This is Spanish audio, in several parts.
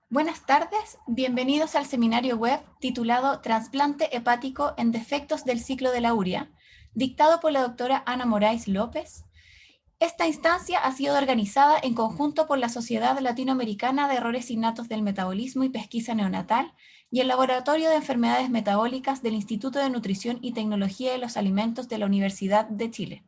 Buenas tardes, bienvenidos al seminario web titulado Trasplante hepático en defectos del ciclo de la urea, dictado por la doctora Ana Morais López. Esta instancia ha sido organizada en conjunto por la Sociedad Latinoamericana de Errores Innatos del Metabolismo y Pesquisa Neonatal y el Laboratorio de Enfermedades Metabólicas del Instituto de Nutrición y Tecnología de los Alimentos de la Universidad de Chile.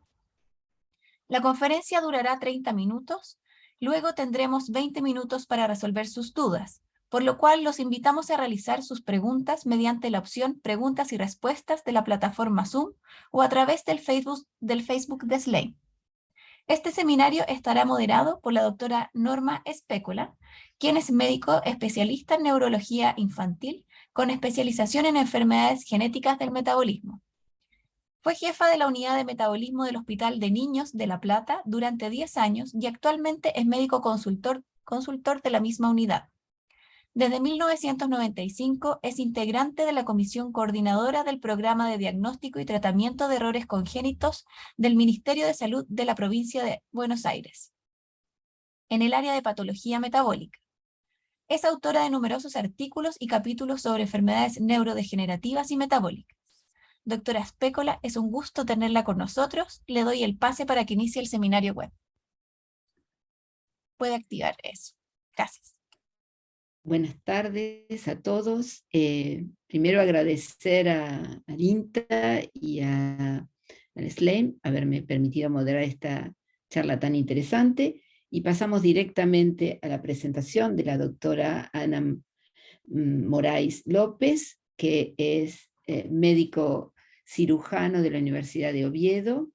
La conferencia durará 30 minutos, luego tendremos 20 minutos para resolver sus dudas, por lo cual los invitamos a realizar sus preguntas mediante la opción Preguntas y Respuestas de la plataforma Zoom o a través del Facebook de SLAIM. Este seminario estará moderado por la doctora Norma Espécola, quien es médico especialista en neurología infantil con especialización en enfermedades genéticas del metabolismo. Fue jefa de la unidad de metabolismo del Hospital de Niños de La Plata durante 10 años y actualmente es médico consultor de la misma unidad. Desde 1995 es integrante de la Comisión Coordinadora del Programa de Diagnóstico y Tratamiento de Errores Congénitos del Ministerio de Salud de la Provincia de Buenos Aires, en el área de patología metabólica. Es autora de numerosos artículos y capítulos sobre enfermedades neurodegenerativas y metabólicas. Doctora Espécola, es un gusto tenerla con nosotros. Le doy el pase para que inicie el seminario web. Puede activar eso. Gracias. Buenas tardes a todos. Primero agradecer al INTA y al SLAIM haberme permitido moderar esta charla tan interesante, y pasamos directamente a la presentación de la doctora Ana Morais López, que es médico cirujano de la Universidad de Oviedo,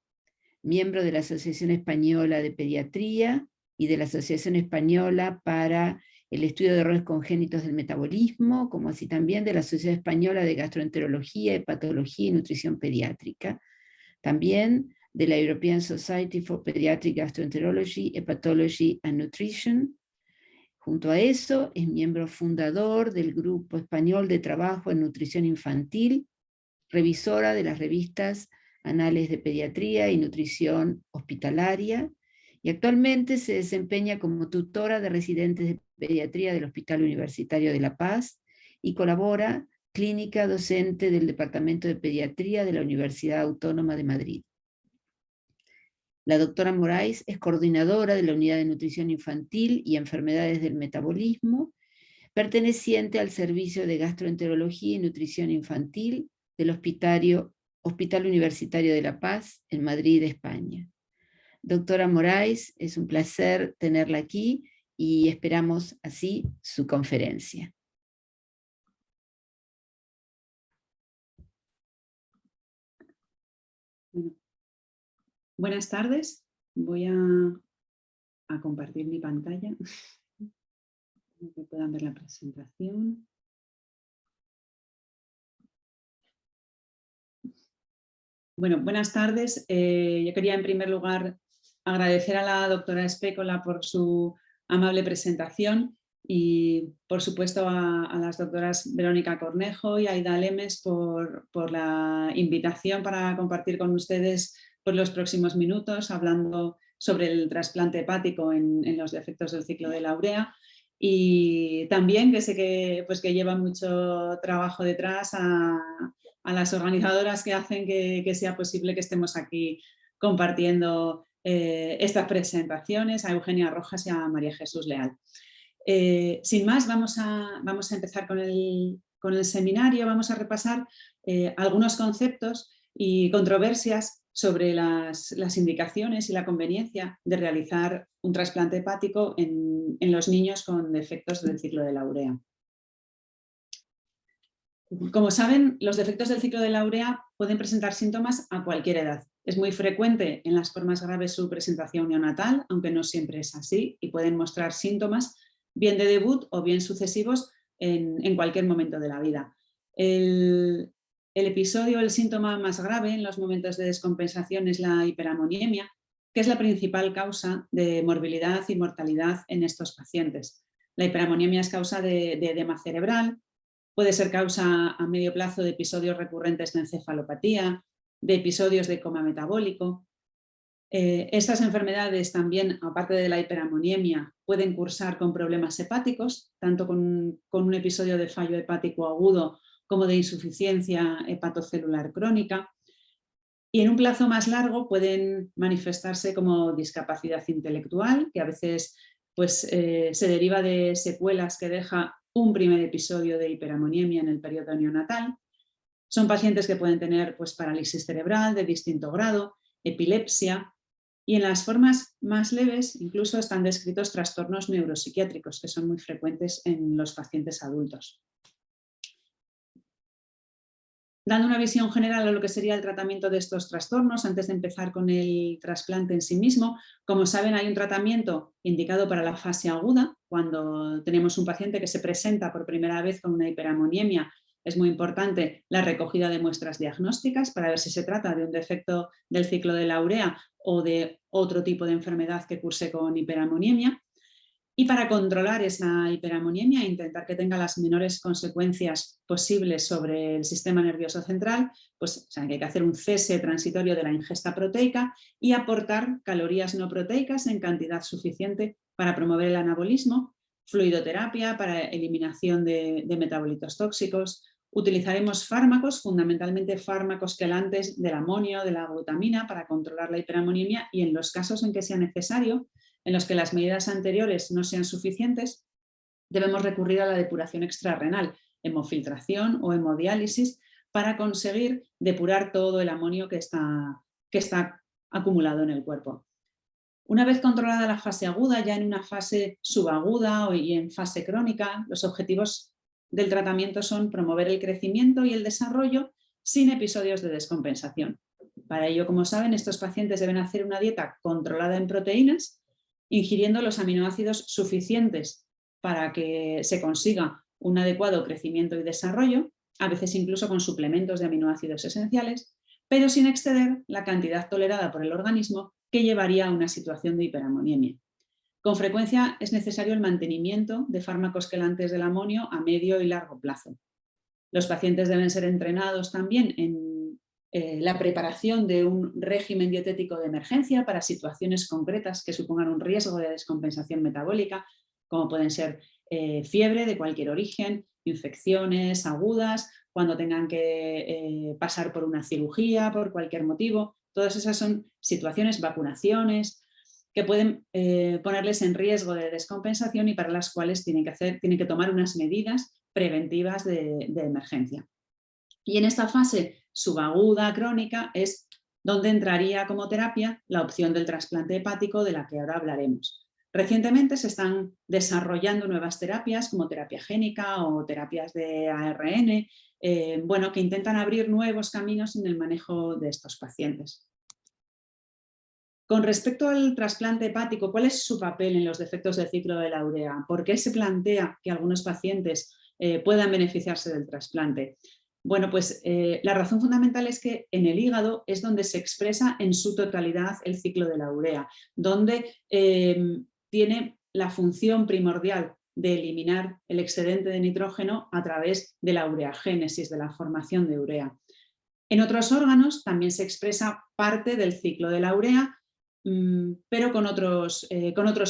miembro de la Asociación Española de Pediatría y de la Asociación Española para el Estudio de Errores Congénitos del Metabolismo, como así también de la Sociedad Española de Gastroenterología, Hepatología y Nutrición Pediátrica. También de la European Society for Pediatric Gastroenterology, Hepatology and Nutrition. Junto a eso, es miembro fundador del Grupo Español de Trabajo en Nutrición Infantil, revisora de las revistas Anales de Pediatría y Nutrición Hospitalaria, y actualmente se desempeña como tutora de residentes de pediatría del Hospital Universitario de La Paz y colabora clínica docente del Departamento de Pediatría de la Universidad Autónoma de Madrid. La doctora Morais es coordinadora de la Unidad de Nutrición Infantil y Enfermedades del Metabolismo, perteneciente al Servicio de Gastroenterología y Nutrición Infantil del Hospital Universitario de La Paz, en Madrid, España. Doctora Morais, es un placer tenerla aquí y esperamos así su conferencia. Buenas tardes, voy a compartir mi pantalla, para que puedan ver la presentación. Bueno, buenas tardes. Yo quería en primer lugar agradecer a la doctora Espécola por su amable presentación y por supuesto a las doctoras Verónica Cornejo y Aida Lemes por la invitación para compartir con ustedes por los próximos minutos hablando sobre el trasplante hepático en los defectos del ciclo de la urea, y también que sé que lleva mucho trabajo detrás a las organizadoras que hacen que sea posible que estemos aquí compartiendo estas presentaciones, a Eugenia Rojas y a María Jesús Leal. Sin más, vamos a empezar con el seminario. Vamos a repasar algunos conceptos y controversias sobre las indicaciones y la conveniencia de realizar un trasplante hepático en los niños con defectos del ciclo de la urea. Como saben, los defectos del ciclo de la urea pueden presentar síntomas a cualquier edad. Es muy frecuente en las formas graves su presentación neonatal, aunque no siempre es así, y pueden mostrar síntomas bien de debut o bien sucesivos en cualquier momento de la vida. El episodio, el síntoma más grave en los momentos de descompensación es la hiperamoniemia, que es la principal causa de morbilidad y mortalidad en estos pacientes. La hiperamoniemia es causa de edema cerebral, puede ser causa a medio plazo de episodios recurrentes de encefalopatía, de episodios de coma metabólico, Estas enfermedades también, aparte de la hiperamoniemia, pueden cursar con problemas hepáticos, tanto con un episodio de fallo hepático agudo como de insuficiencia hepatocelular crónica. Y en un plazo más largo pueden manifestarse como discapacidad intelectual, que a veces pues, se deriva de secuelas que deja un primer episodio de hiperamoniemia en el periodo neonatal. Son pacientes que pueden tener pues, parálisis cerebral de distinto grado, epilepsia, y en las formas más leves incluso están descritos trastornos neuropsiquiátricos que son muy frecuentes en los pacientes adultos. Dando una visión general a lo que sería el tratamiento de estos trastornos, antes de empezar con el trasplante en sí mismo, como saben, hay un tratamiento indicado para la fase aguda, cuando tenemos un paciente que se presenta por primera vez con una hiperamoniemia. Es muy importante la recogida de muestras diagnósticas para ver si se trata de un defecto del ciclo de la urea o de otro tipo de enfermedad que curse con hiperamoniemia. Y para controlar esa hiperamoniemia e intentar que tenga las menores consecuencias posibles sobre el sistema nervioso central, pues hay que hacer un cese transitorio de la ingesta proteica y aportar calorías no proteicas en cantidad suficiente para promover el anabolismo, fluidoterapia para eliminación de metabolitos tóxicos. Utilizaremos fármacos, fundamentalmente fármacos quelantes del amonio, de la glutamina, para controlar la hiperamoniemia, y en los casos en que sea necesario, en los que las medidas anteriores no sean suficientes, debemos recurrir a la depuración extrarrenal, hemofiltración o hemodiálisis, para conseguir depurar todo el amonio que está acumulado en el cuerpo. Una vez controlada la fase aguda, ya en una fase subaguda y en fase crónica, los objetivos del tratamiento son promover el crecimiento y el desarrollo sin episodios de descompensación. Para ello, como saben, estos pacientes deben hacer una dieta controlada en proteínas, ingiriendo los aminoácidos suficientes para que se consiga un adecuado crecimiento y desarrollo, a veces incluso con suplementos de aminoácidos esenciales, pero sin exceder la cantidad tolerada por el organismo que llevaría a una situación de hiperamoniemia. Con frecuencia es necesario el mantenimiento de fármacos quelantes del amonio a medio y largo plazo. Los pacientes deben ser entrenados también en la preparación de un régimen dietético de emergencia para situaciones concretas que supongan un riesgo de descompensación metabólica, como pueden ser fiebre de cualquier origen, infecciones agudas, cuando tengan que pasar por una cirugía por cualquier motivo. Todas esas son situaciones, vacunaciones, que pueden ponerles en riesgo de descompensación y para las cuales tienen que tomar unas medidas preventivas de emergencia. Y en esta fase subaguda crónica es donde entraría como terapia la opción del trasplante hepático, de la que ahora hablaremos. Recientemente se están desarrollando nuevas terapias como terapia génica o terapias de ARN, que intentan abrir nuevos caminos en el manejo de estos pacientes. Con respecto al trasplante hepático, ¿cuál es su papel en los defectos del ciclo de la urea? ¿Por qué se plantea que algunos pacientes puedan beneficiarse del trasplante? Bueno, pues la razón fundamental es que en el hígado es donde se expresa en su totalidad el ciclo de la urea, donde tiene la función primordial de eliminar el excedente de nitrógeno a través de la ureagénesis, de la formación de urea. En otros órganos también se expresa parte del ciclo de la urea, pero con otros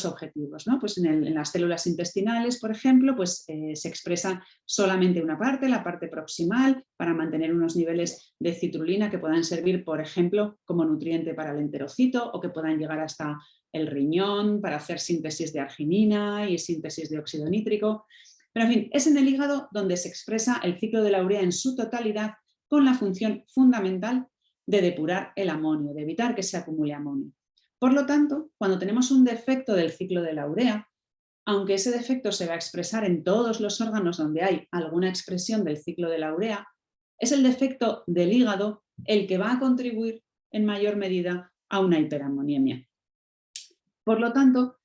objetivos, ¿no? Pues en las células intestinales, por ejemplo, pues, se expresa solamente una parte, la parte proximal, para mantener unos niveles de citrulina que puedan servir, por ejemplo, como nutriente para el enterocito, o que puedan llegar hasta el riñón para hacer síntesis de arginina y síntesis de óxido nítrico. Pero en fin, es en el hígado donde se expresa el ciclo de la urea en su totalidad, con la función fundamental de depurar el amonio, de evitar que se acumule amonio. Por lo tanto, cuando tenemos un defecto del ciclo de la urea, aunque ese defecto se va a expresar en todos los órganos donde hay alguna expresión del ciclo de la urea, es el defecto del hígado el que va a contribuir en mayor medida a una hiperamoniemia. Por lo tanto,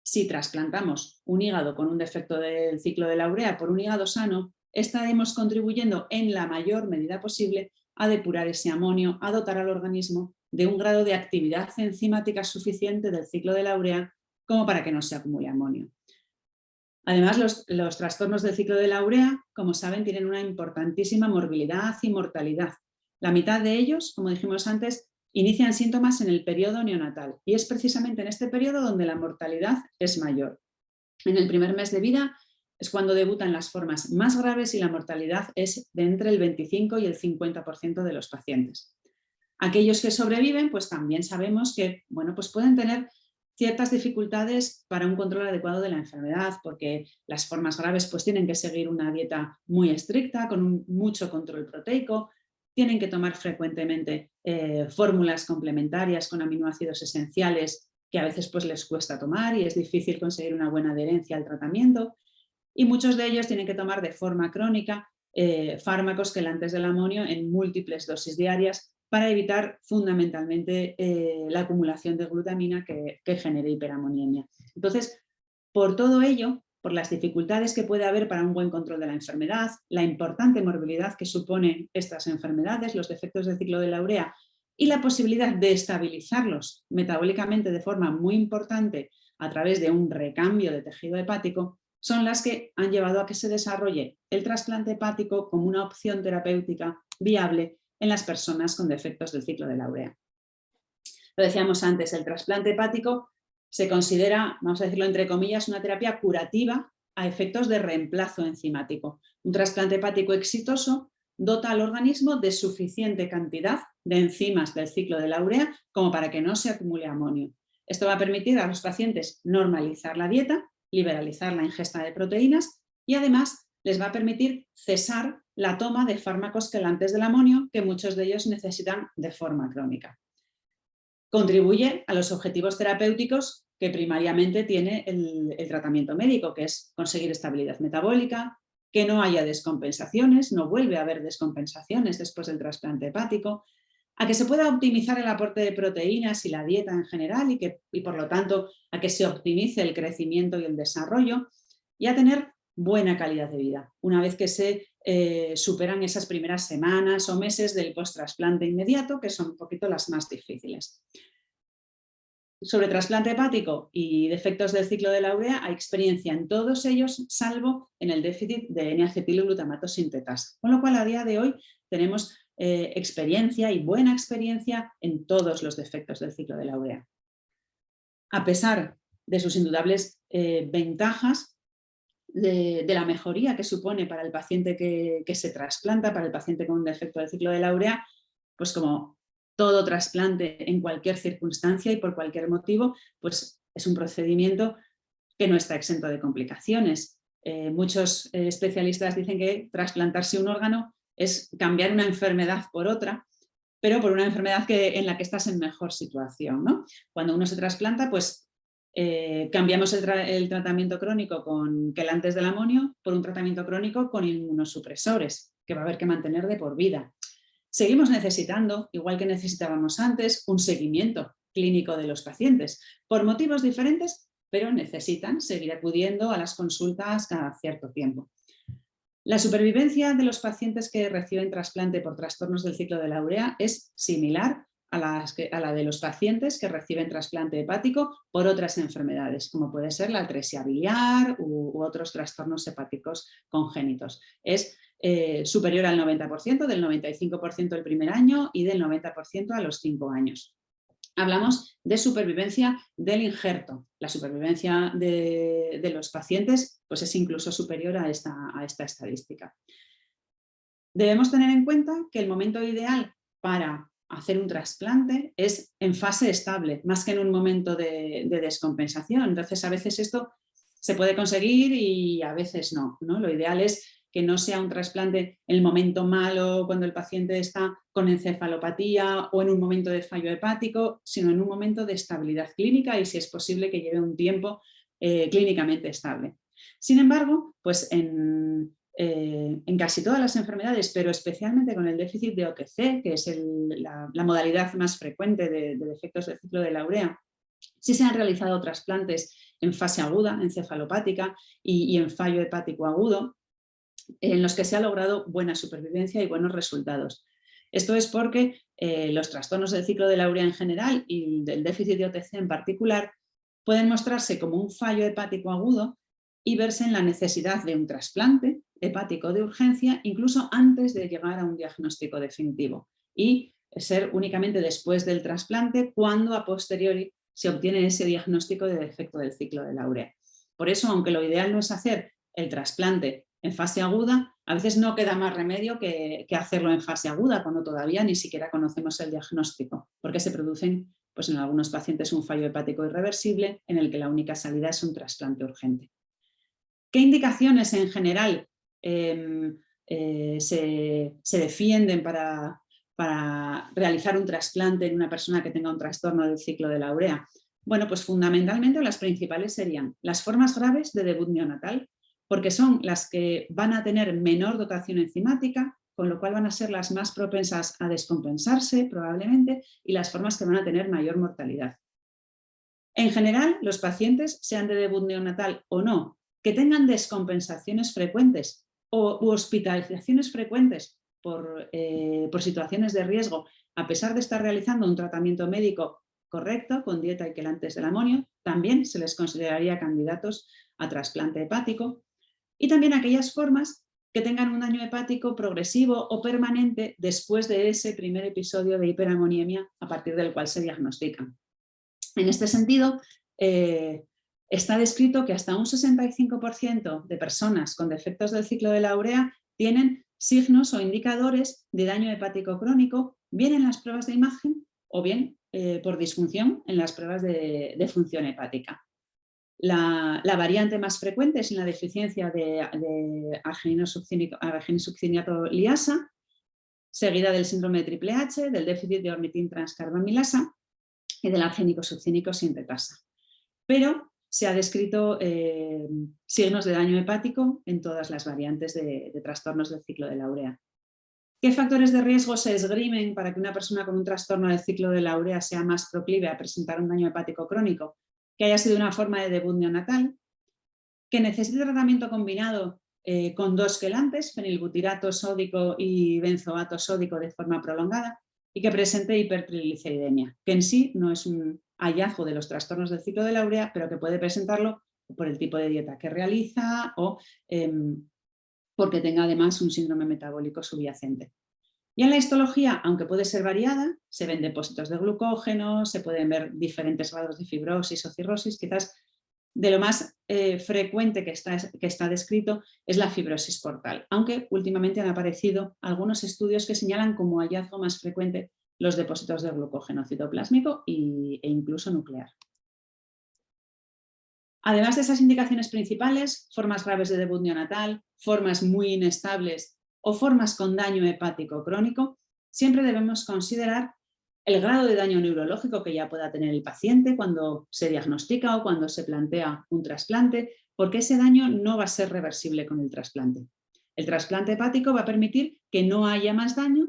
si trasplantamos un hígado con un defecto del ciclo de la urea por un hígado sano, estaremos contribuyendo en la mayor medida posible a depurar ese amonio, a dotar al organismo de un grado de actividad enzimática suficiente del ciclo de la urea como para que no se acumule amonio. Además, los trastornos del ciclo de la urea, como saben, tienen una importantísima morbilidad y mortalidad. La mitad de ellos, como dijimos antes, inician síntomas en el periodo neonatal y es precisamente en este periodo donde la mortalidad es mayor. En el primer mes de vida es cuando debutan las formas más graves y la mortalidad es de entre el 25 y el 50% de los pacientes. Aquellos que sobreviven, pues también sabemos que, bueno, pues pueden tener ciertas dificultades para un control adecuado de la enfermedad, porque las formas graves pues tienen que seguir una dieta muy estricta, con mucho control proteico, tienen que tomar frecuentemente fórmulas complementarias con aminoácidos esenciales que a veces pues les cuesta tomar y es difícil conseguir una buena adherencia al tratamiento, y muchos de ellos tienen que tomar de forma crónica fármacos quelantes del amonio en múltiples dosis diarias para evitar fundamentalmente la acumulación de glutamina que genera hiperamoniemia. Entonces, por todo ello, por las dificultades que puede haber para un buen control de la enfermedad, la importante morbilidad que suponen estas enfermedades, los defectos del ciclo de la urea y la posibilidad de estabilizarlos metabólicamente de forma muy importante a través de un recambio de tejido hepático, son las que han llevado a que se desarrolle el trasplante hepático como una opción terapéutica viable en las personas con defectos del ciclo de la urea. Lo decíamos antes, el trasplante hepático se considera, vamos a decirlo entre comillas, una terapia curativa a efectos de reemplazo enzimático. Un trasplante hepático exitoso dota al organismo de suficiente cantidad de enzimas del ciclo de la urea como para que no se acumule amonio. Esto va a permitir a los pacientes normalizar la dieta, liberalizar la ingesta de proteínas y además les va a permitir cesar la toma de fármacos quelantes del amonio que muchos de ellos necesitan de forma crónica. Contribuye a los objetivos terapéuticos que primariamente tiene el tratamiento médico, que es conseguir estabilidad metabólica, que no haya descompensaciones, no vuelve a haber descompensaciones después del trasplante hepático, a que se pueda optimizar el aporte de proteínas y la dieta en general y por lo tanto a que se optimice el crecimiento y el desarrollo y a tener buena calidad de vida una vez que se superan esas primeras semanas o meses del post-trasplante inmediato, que son un poquito las más difíciles. Sobre trasplante hepático y defectos del ciclo de la urea hay experiencia en todos ellos, salvo en el déficit de N-acetilglutamato sintetasa, con lo cual a día de hoy tenemos experiencia y buena experiencia en todos los defectos del ciclo de la urea. A pesar de sus indudables ventajas, de la mejoría que supone para el paciente que se trasplanta, para el paciente con un defecto del ciclo de la urea, pues como todo trasplante en cualquier circunstancia y por cualquier motivo, pues es un procedimiento que no está exento de complicaciones. Muchos especialistas dicen que trasplantarse un órgano es cambiar una enfermedad por otra, pero por una enfermedad en la que estás en mejor situación, ¿no? Cuando uno se trasplanta, pues cambiamos el tratamiento crónico con quelantes del amonio por un tratamiento crónico con inmunosupresores, que va a haber que mantener de por vida. Seguimos necesitando, igual que necesitábamos antes, un seguimiento clínico de los pacientes, por motivos diferentes, pero necesitan seguir acudiendo a las consultas cada cierto tiempo. La supervivencia de los pacientes que reciben trasplante por trastornos del ciclo de la urea es similar a la de los pacientes que reciben trasplante hepático por otras enfermedades, como puede ser la atresia biliar u otros trastornos hepáticos congénitos. Es superior al 90%, del 95% el primer año y del 90% a los 5 años. Hablamos de supervivencia del injerto. La supervivencia de los pacientes pues es incluso superior a esta estadística. Debemos tener en cuenta que el momento ideal para hacer un trasplante es en fase estable, más que en un momento de descompensación. Entonces, a veces esto se puede conseguir y a veces no, ¿no? Lo ideal es que no sea un trasplante en el momento malo, cuando el paciente está con encefalopatía o en un momento de fallo hepático, sino en un momento de estabilidad clínica y si es posible que lleve un tiempo clínicamente estable. Sin embargo, pues en casi todas las enfermedades, pero especialmente con el déficit de OTC, que es la modalidad más frecuente de defectos del ciclo de la urea, sí se han realizado trasplantes en fase aguda, encefalopática y en fallo hepático agudo, en los que se ha logrado buena supervivencia y buenos resultados. Esto es porque los trastornos del ciclo de la urea en general y del déficit de OTC en particular pueden mostrarse como un fallo hepático agudo y verse en la necesidad de un trasplante hepático de urgencia incluso antes de llegar a un diagnóstico definitivo. Y ser únicamente después del trasplante, cuando a posteriori se obtiene ese diagnóstico de defecto del ciclo de la urea. Por eso, aunque lo ideal no es hacer el trasplante en fase aguda, a veces no queda más remedio que hacerlo en fase aguda, cuando todavía ni siquiera conocemos el diagnóstico, porque se producen, pues en algunos pacientes, un fallo hepático irreversible en el que la única salida es un trasplante urgente. ¿Qué indicaciones en general se defienden para realizar un trasplante en una persona que tenga un trastorno del ciclo de la urea? Bueno, pues fundamentalmente las principales serían las formas graves de debut neonatal, porque son las que van a tener menor dotación enzimática, con lo cual van a ser las más propensas a descompensarse probablemente, y las formas que van a tener mayor mortalidad. En general, los pacientes, sean de debut neonatal o no, que tengan descompensaciones frecuentes u hospitalizaciones frecuentes por situaciones de riesgo, a pesar de estar realizando un tratamiento médico correcto, con dieta y quelantes del amonio, también se les consideraría candidatos a trasplante hepático. Y también aquellas formas que tengan un daño hepático progresivo o permanente después de ese primer episodio de hiperamoniemia a partir del cual se diagnostican. En este sentido, está descrito que hasta un 65% de personas con defectos del ciclo de la urea tienen signos o indicadores de daño hepático crónico, bien en las pruebas de imagen o bien por disfunción en las pruebas de función hepática. La variante más frecuente es en la deficiencia de arginine-succiniato liasa, seguida del síndrome de triple H, del déficit de ornitin transcarbamilasa y del argénico-succínico sintetasa. Pero se ha descrito signos de daño hepático en todas las variantes de trastornos del ciclo de la urea. ¿Qué factores de riesgo se esgrimen para que una persona con un trastorno del ciclo de la urea sea más proclive a presentar un daño hepático crónico? Que haya sido una forma de debut neonatal, que necesite tratamiento combinado con dos quelantes, fenilbutirato sódico y benzoato sódico de forma prolongada, y que presente hipertrigliceridemia, que en sí no es un hallazgo de los trastornos del ciclo de la urea, pero que puede presentarlo por el tipo de dieta que realiza o porque tenga además un síndrome metabólico subyacente. Y en la histología, aunque puede ser variada, se ven depósitos de glucógeno, se pueden ver diferentes grados de fibrosis o cirrosis. Quizás de lo más frecuente que está descrito es la fibrosis portal, aunque últimamente han aparecido algunos estudios que señalan como hallazgo más frecuente los depósitos de glucógeno citoplásmico e incluso nuclear. Además de esas indicaciones principales, formas graves de debut neonatal, formas muy inestables o formas con daño hepático crónico, siempre debemos considerar el grado de daño neurológico que ya pueda tener el paciente cuando se diagnostica o cuando se plantea un trasplante, porque ese daño no va a ser reversible con el trasplante. El trasplante hepático va a permitir que no haya más daño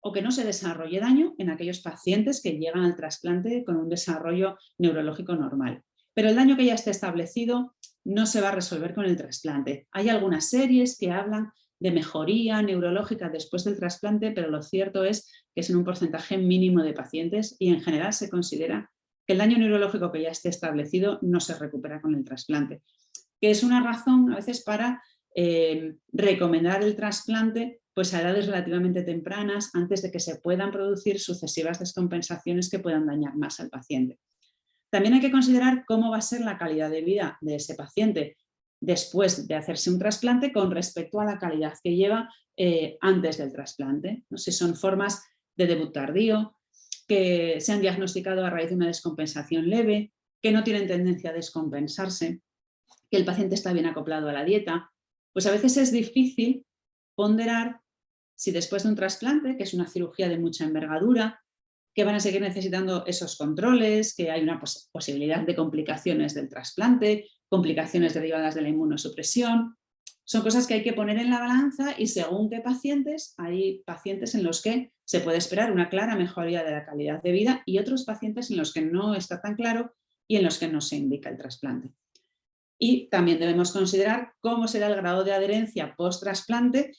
o que no se desarrolle daño en aquellos pacientes que llegan al trasplante con un desarrollo neurológico normal. Pero el daño que ya esté establecido no se va a resolver con el trasplante. Hay algunas series que hablan de mejoría neurológica después del trasplante, pero lo cierto es que es en un porcentaje mínimo de pacientes y en general se considera que el daño neurológico que ya esté establecido no se recupera con el trasplante, que es una razón a veces para recomendar el trasplante pues a edades relativamente tempranas, antes de que se puedan producir sucesivas descompensaciones que puedan dañar más al paciente. También hay que considerar cómo va a ser la calidad de vida de ese paciente después de hacerse un trasplante con respecto a la calidad que lleva antes del trasplante. ¿No? Si son formas de debut tardío, que se han diagnosticado a raíz de una descompensación leve, que no tienen tendencia a descompensarse, que el paciente está bien acoplado a la dieta, pues a veces es difícil ponderar si después de un trasplante, que es una cirugía de mucha envergadura, que van a seguir necesitando esos controles, que hay una posibilidad de complicaciones del trasplante, complicaciones derivadas de la inmunosupresión. Son cosas que hay que poner en la balanza y según qué pacientes, hay pacientes en los que se puede esperar una clara mejoría de la calidad de vida y otros pacientes en los que no está tan claro y en los que no se indica el trasplante. Y también debemos considerar cómo será el grado de adherencia post-trasplante,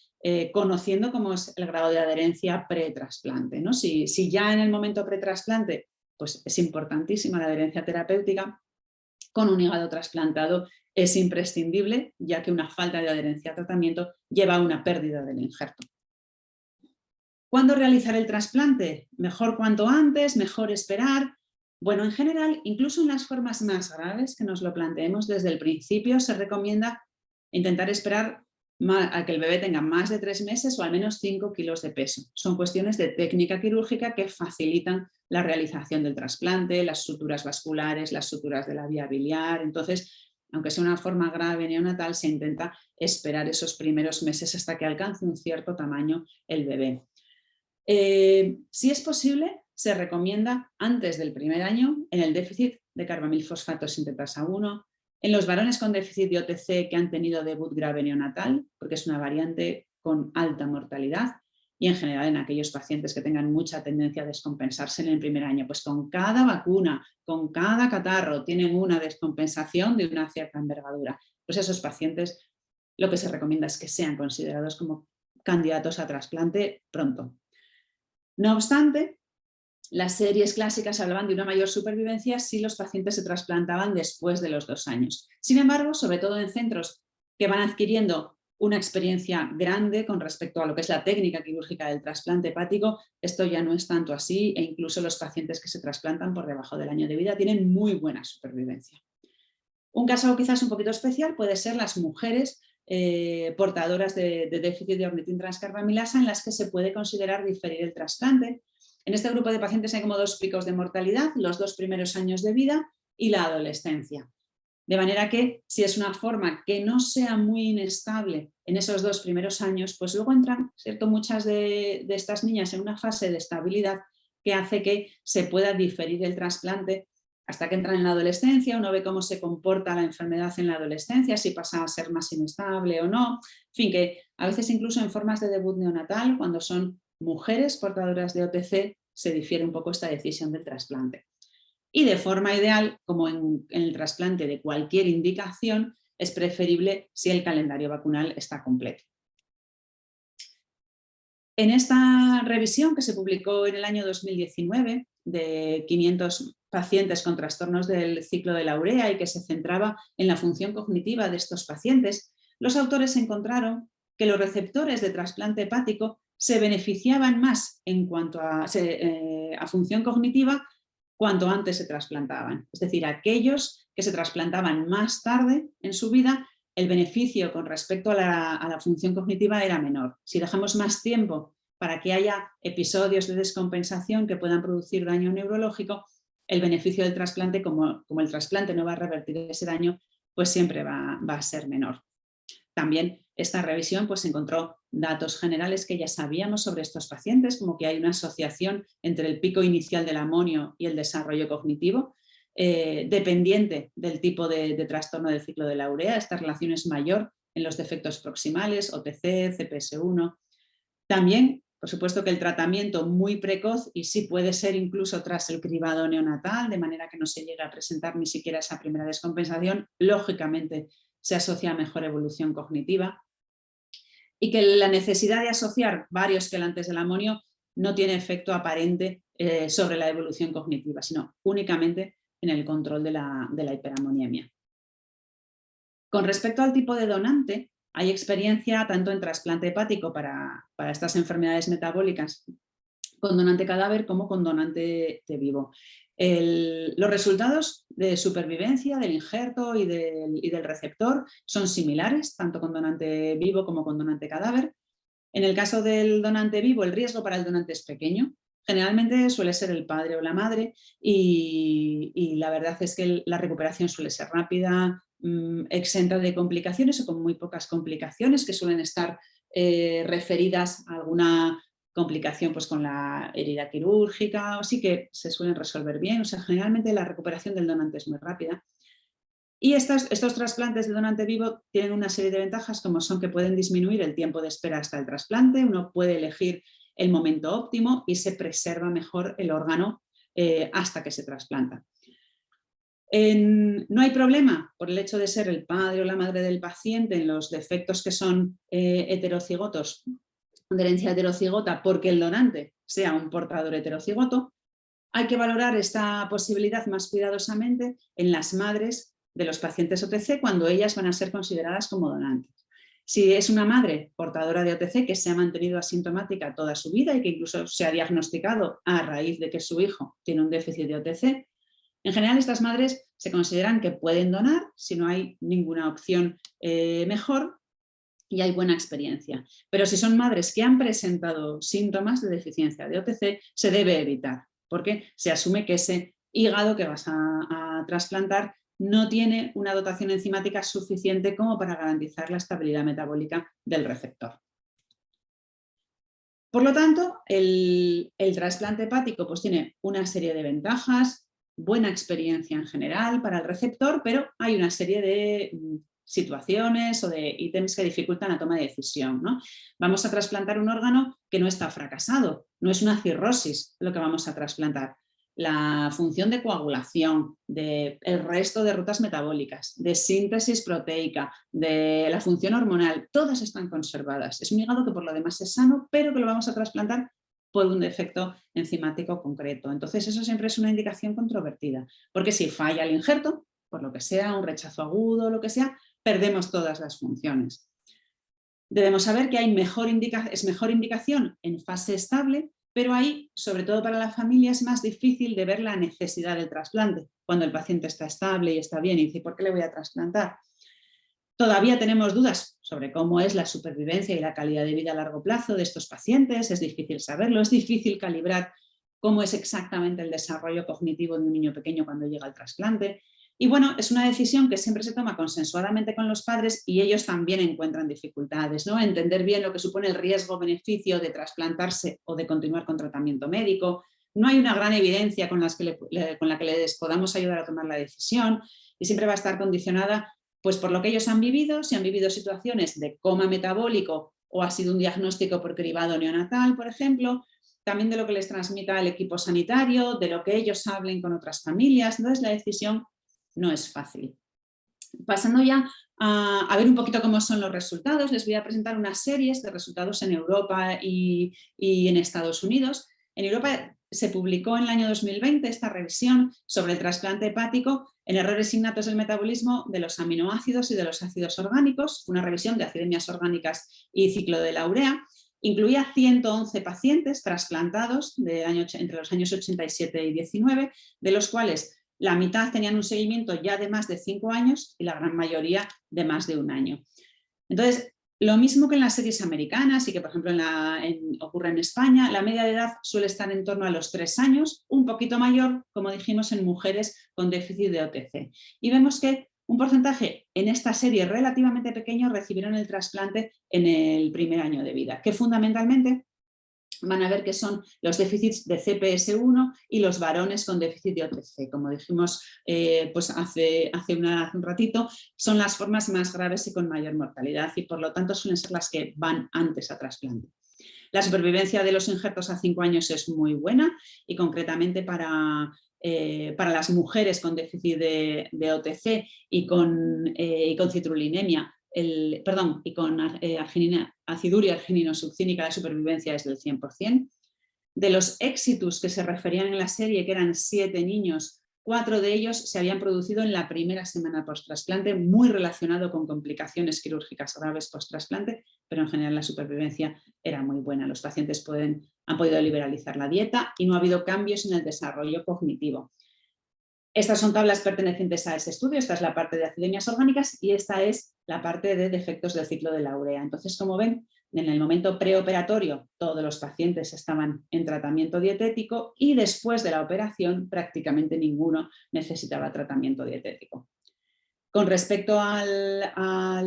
conociendo cómo es el grado de adherencia pre-trasplante, ¿no? Si ya en el momento pre-trasplante pues es importantísima la adherencia terapéutica, con un hígado trasplantado es imprescindible, ya que una falta de adherencia a tratamiento lleva a una pérdida del injerto. ¿Cuándo realizar el trasplante? Mejor cuanto antes, mejor esperar. Bueno, en general, incluso en las formas más graves que nos lo planteemos desde el principio, se recomienda intentar esperar a que el bebé tenga más de 3 meses o al menos 5 kilos de peso. Son cuestiones de técnica quirúrgica que facilitan la realización del trasplante, las suturas vasculares, las suturas de la vía biliar. Entonces, aunque sea una forma grave neonatal, se intenta esperar esos primeros meses hasta que alcance un cierto tamaño el bebé. Si es posible, se recomienda antes del primer año en el déficit de carbamilfosfato sintetasa 1, en los varones con déficit de OTC que han tenido debut grave neonatal, porque es una variante con alta mortalidad, y en general en aquellos pacientes que tengan mucha tendencia a descompensarse en el primer año. Pues con cada vacuna, con cada catarro, tienen una descompensación de una cierta envergadura. Pues esos pacientes lo que se recomienda es que sean considerados como candidatos a trasplante pronto. No obstante, las series clásicas hablaban de una mayor supervivencia si los pacientes se trasplantaban después de los 2 años. Sin embargo, sobre todo en centros que van adquiriendo una experiencia grande con respecto a lo que es la técnica quirúrgica del trasplante hepático, esto ya no es tanto así e incluso los pacientes que se trasplantan por debajo del año de vida tienen muy buena supervivencia. Un caso quizás un poquito especial puede ser las mujeres portadoras de déficit de ornitin transcarbamilasa en las que se puede considerar diferir el trasplante. En este grupo de pacientes hay como 2 picos de mortalidad, los 2 primeros años de vida y la adolescencia. De manera que si es una forma que no sea muy inestable en esos 2 primeros años, pues luego entran, ¿cierto?, muchas de estas niñas en una fase de estabilidad que hace que se pueda diferir el trasplante hasta que entran en la adolescencia. Uno ve cómo se comporta la enfermedad en la adolescencia, si pasa a ser más inestable o no. En fin, que a veces incluso en formas de debut neonatal, cuando son mujeres portadoras de OTC, se difiere un poco esta decisión del trasplante. Y de forma ideal, como en el trasplante de cualquier indicación, es preferible si el calendario vacunal está completo. En esta revisión que se publicó en el año 2019 de 500 pacientes con trastornos del ciclo de la urea y que se centraba en la función cognitiva de estos pacientes, los autores encontraron que los receptores de trasplante hepático se beneficiaban más en cuanto a función cognitiva cuanto antes se trasplantaban. Es decir, aquellos que se trasplantaban más tarde en su vida, el beneficio con respecto a la función cognitiva era menor. Si dejamos más tiempo para que haya episodios de descompensación que puedan producir daño neurológico, el beneficio del trasplante, como el trasplante no va a revertir ese daño, pues siempre va a ser menor. También esta revisión pues encontró datos generales que ya sabíamos sobre estos pacientes, como que hay una asociación entre el pico inicial del amonio y el desarrollo cognitivo, dependiente del tipo de trastorno del ciclo de la urea. Esta relación es mayor en los defectos proximales, OTC, CPS1. También, por supuesto, que el tratamiento muy precoz, y sí puede ser incluso tras el cribado neonatal, de manera que no se llega a presentar ni siquiera esa primera descompensación, lógicamente se asocia a mejor evolución cognitiva, y que la necesidad de asociar varios quelantes del amonio no tiene efecto aparente sobre la evolución cognitiva, sino únicamente en el control de la hiperamoniemia. Con respecto al tipo de donante, hay experiencia tanto en trasplante hepático para estas enfermedades metabólicas con donante cadáver como con donante de vivo. Los resultados de supervivencia del injerto y del receptor son similares, tanto con donante vivo como con donante cadáver. En el caso del donante vivo, el riesgo para el donante es pequeño. Generalmente suele ser el padre o la madre y la verdad es que la recuperación suele ser rápida, exenta de complicaciones o con muy pocas complicaciones que suelen estar referidas a alguna complicación pues, con la herida quirúrgica, o sí que se suelen resolver bien. O sea, generalmente la recuperación del donante es muy rápida. Y estos trasplantes de donante vivo tienen una serie de ventajas, como son que pueden disminuir el tiempo de espera hasta el trasplante, uno puede elegir el momento óptimo y se preserva mejor el órgano hasta que se trasplanta. No hay problema por el hecho de ser el padre o la madre del paciente en los defectos que son heterocigotos, de herencia heterocigota, porque el donante sea un portador heterocigoto. Hay que valorar esta posibilidad más cuidadosamente en las madres de los pacientes OTC cuando ellas van a ser consideradas como donantes. Si es una madre portadora de OTC que se ha mantenido asintomática toda su vida y que incluso se ha diagnosticado a raíz de que su hijo tiene un déficit de OTC, en general estas madres se consideran que pueden donar si no hay ninguna opción mejor y hay buena experiencia. Pero si son madres que han presentado síntomas de deficiencia de OTC, se debe evitar, porque se asume que ese hígado que vas a trasplantar no tiene una dotación enzimática suficiente como para garantizar la estabilidad metabólica del receptor. Por lo tanto, el trasplante hepático pues, tiene una serie de ventajas, buena experiencia en general para el receptor, pero hay una serie de situaciones o de ítems que dificultan la toma de decisión, ¿no? Vamos a trasplantar un órgano que no está fracasado, no es una cirrosis lo que vamos a trasplantar. La función de coagulación, del resto de rutas metabólicas, de síntesis proteica, de la función hormonal, todas están conservadas. Es un hígado que por lo demás es sano, pero que lo vamos a trasplantar por un defecto enzimático concreto. Entonces eso siempre es una indicación controvertida, porque si falla el injerto, por lo que sea, un rechazo agudo, lo que sea, perdemos todas las funciones. Debemos saber que es mejor indicación en fase estable, pero ahí, sobre todo para la familia, es más difícil de ver la necesidad del trasplante. Cuando el paciente está estable y está bien y dice, ¿por qué le voy a trasplantar? Todavía tenemos dudas sobre cómo es la supervivencia y la calidad de vida a largo plazo de estos pacientes, es difícil saberlo, es difícil calibrar cómo es exactamente el desarrollo cognitivo de un niño pequeño cuando llega al trasplante. Y bueno, es una decisión que siempre se toma consensuadamente con los padres y ellos también encuentran dificultades, ¿no? Entender bien lo que supone el riesgo-beneficio de trasplantarse o de continuar con tratamiento médico. No hay una gran evidencia con la que les podamos ayudar a tomar la decisión y siempre va a estar condicionada pues, por lo que ellos han vivido, si han vivido situaciones de coma metabólico o ha sido un diagnóstico por cribado neonatal, por ejemplo, también de lo que les transmita el equipo sanitario, de lo que ellos hablen con otras familias. Entonces la decisión no es fácil. Pasando ya a ver un poquito cómo son los resultados, les voy a presentar unas series de resultados en Europa y en Estados Unidos. En Europa se publicó en el año 2020 esta revisión sobre el trasplante hepático en errores innatos del metabolismo de los aminoácidos y de los ácidos orgánicos, una revisión de acidemias orgánicas y ciclo de la urea. Incluía 111 pacientes trasplantados entre los años 87 y 19, de los cuales la mitad tenían un seguimiento ya de más de 5 años y la gran mayoría de más de 1 año. Entonces, lo mismo que en las series americanas y que, por ejemplo, ocurre en España, la media de edad suele estar en torno a los 3 años, un poquito mayor, como dijimos, en mujeres con déficit de OTC. Y vemos que un porcentaje en esta serie relativamente pequeño recibieron el trasplante en el primer año de vida, que fundamentalmente van a ver que son los déficits de CPS1 y los varones con déficit de OTC. Como dijimos pues hace un ratito, son las formas más graves y con mayor mortalidad y por lo tanto suelen ser las que van antes a trasplante. La supervivencia de los injertos a 5 años es muy buena y concretamente para las mujeres con déficit de OTC y con citrulinemia, y con aciduria arginino-succínica, la supervivencia es del 100%. De los éxitos que se referían en la serie, que eran 7 niños, 4 de ellos se habían producido en la primera semana post-trasplante, muy relacionado con complicaciones quirúrgicas graves post-trasplante, pero en general la supervivencia era muy buena. Los pacientes han podido liberalizar la dieta y no ha habido cambios en el desarrollo cognitivo. Estas son tablas pertenecientes a ese estudio, esta es la parte de acidemias orgánicas y esta es la parte de defectos del ciclo de la urea. Entonces, como ven, en el momento preoperatorio todos los pacientes estaban en tratamiento dietético y después de la operación prácticamente ninguno necesitaba tratamiento dietético. Con respecto a la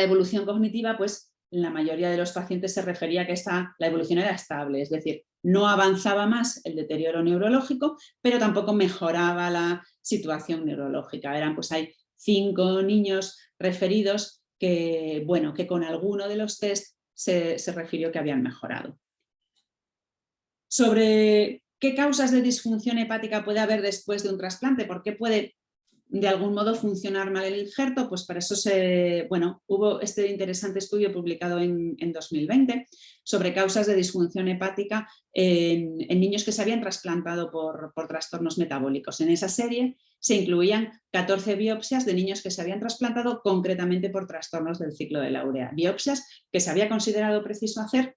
evolución cognitiva, pues la mayoría de los pacientes se refería a que la evolución era estable, es decir, no avanzaba más el deterioro neurológico, pero tampoco mejoraba la situación neurológica. Hay 5 niños referidos que con alguno de los test se refirió que habían mejorado. Sobre qué causas de disfunción hepática puede haber después de un trasplante, ¿por qué puede de algún modo funcionar mal el injerto? Pues para eso hubo este interesante estudio publicado en 2020 sobre causas de disfunción hepática en niños que se habían trasplantado por trastornos metabólicos. En esa serie se incluían 14 biopsias de niños que se habían trasplantado concretamente por trastornos del ciclo de la urea. Biopsias que se había considerado preciso hacer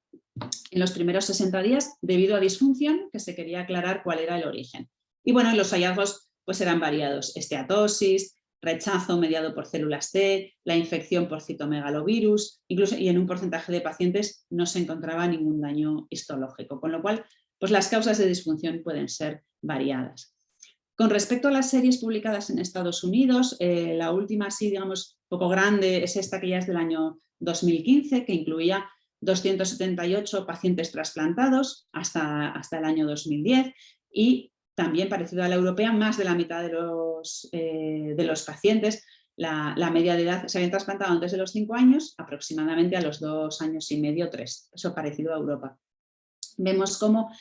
en los primeros 60 días debido a disfunción, que se quería aclarar cuál era el origen. Y bueno, los hallazgos pues eran variados: esteatosis, rechazo mediado por células T, la infección por citomegalovirus, incluso, y en un porcentaje de pacientes no se encontraba ningún daño histológico, con lo cual pues las causas de disfunción pueden ser variadas. Con respecto a las series publicadas en Estados Unidos, la última así, digamos, poco grande es esta, que ya es del año 2015, que incluía 278 pacientes trasplantados hasta el año 2010, y también, parecido a la europea, más de la mitad de los pacientes, la media de edad, se habían trasplantado antes de los 5 años, aproximadamente a los 2 años y medio, 3, eso parecido a Europa. Vemos cómo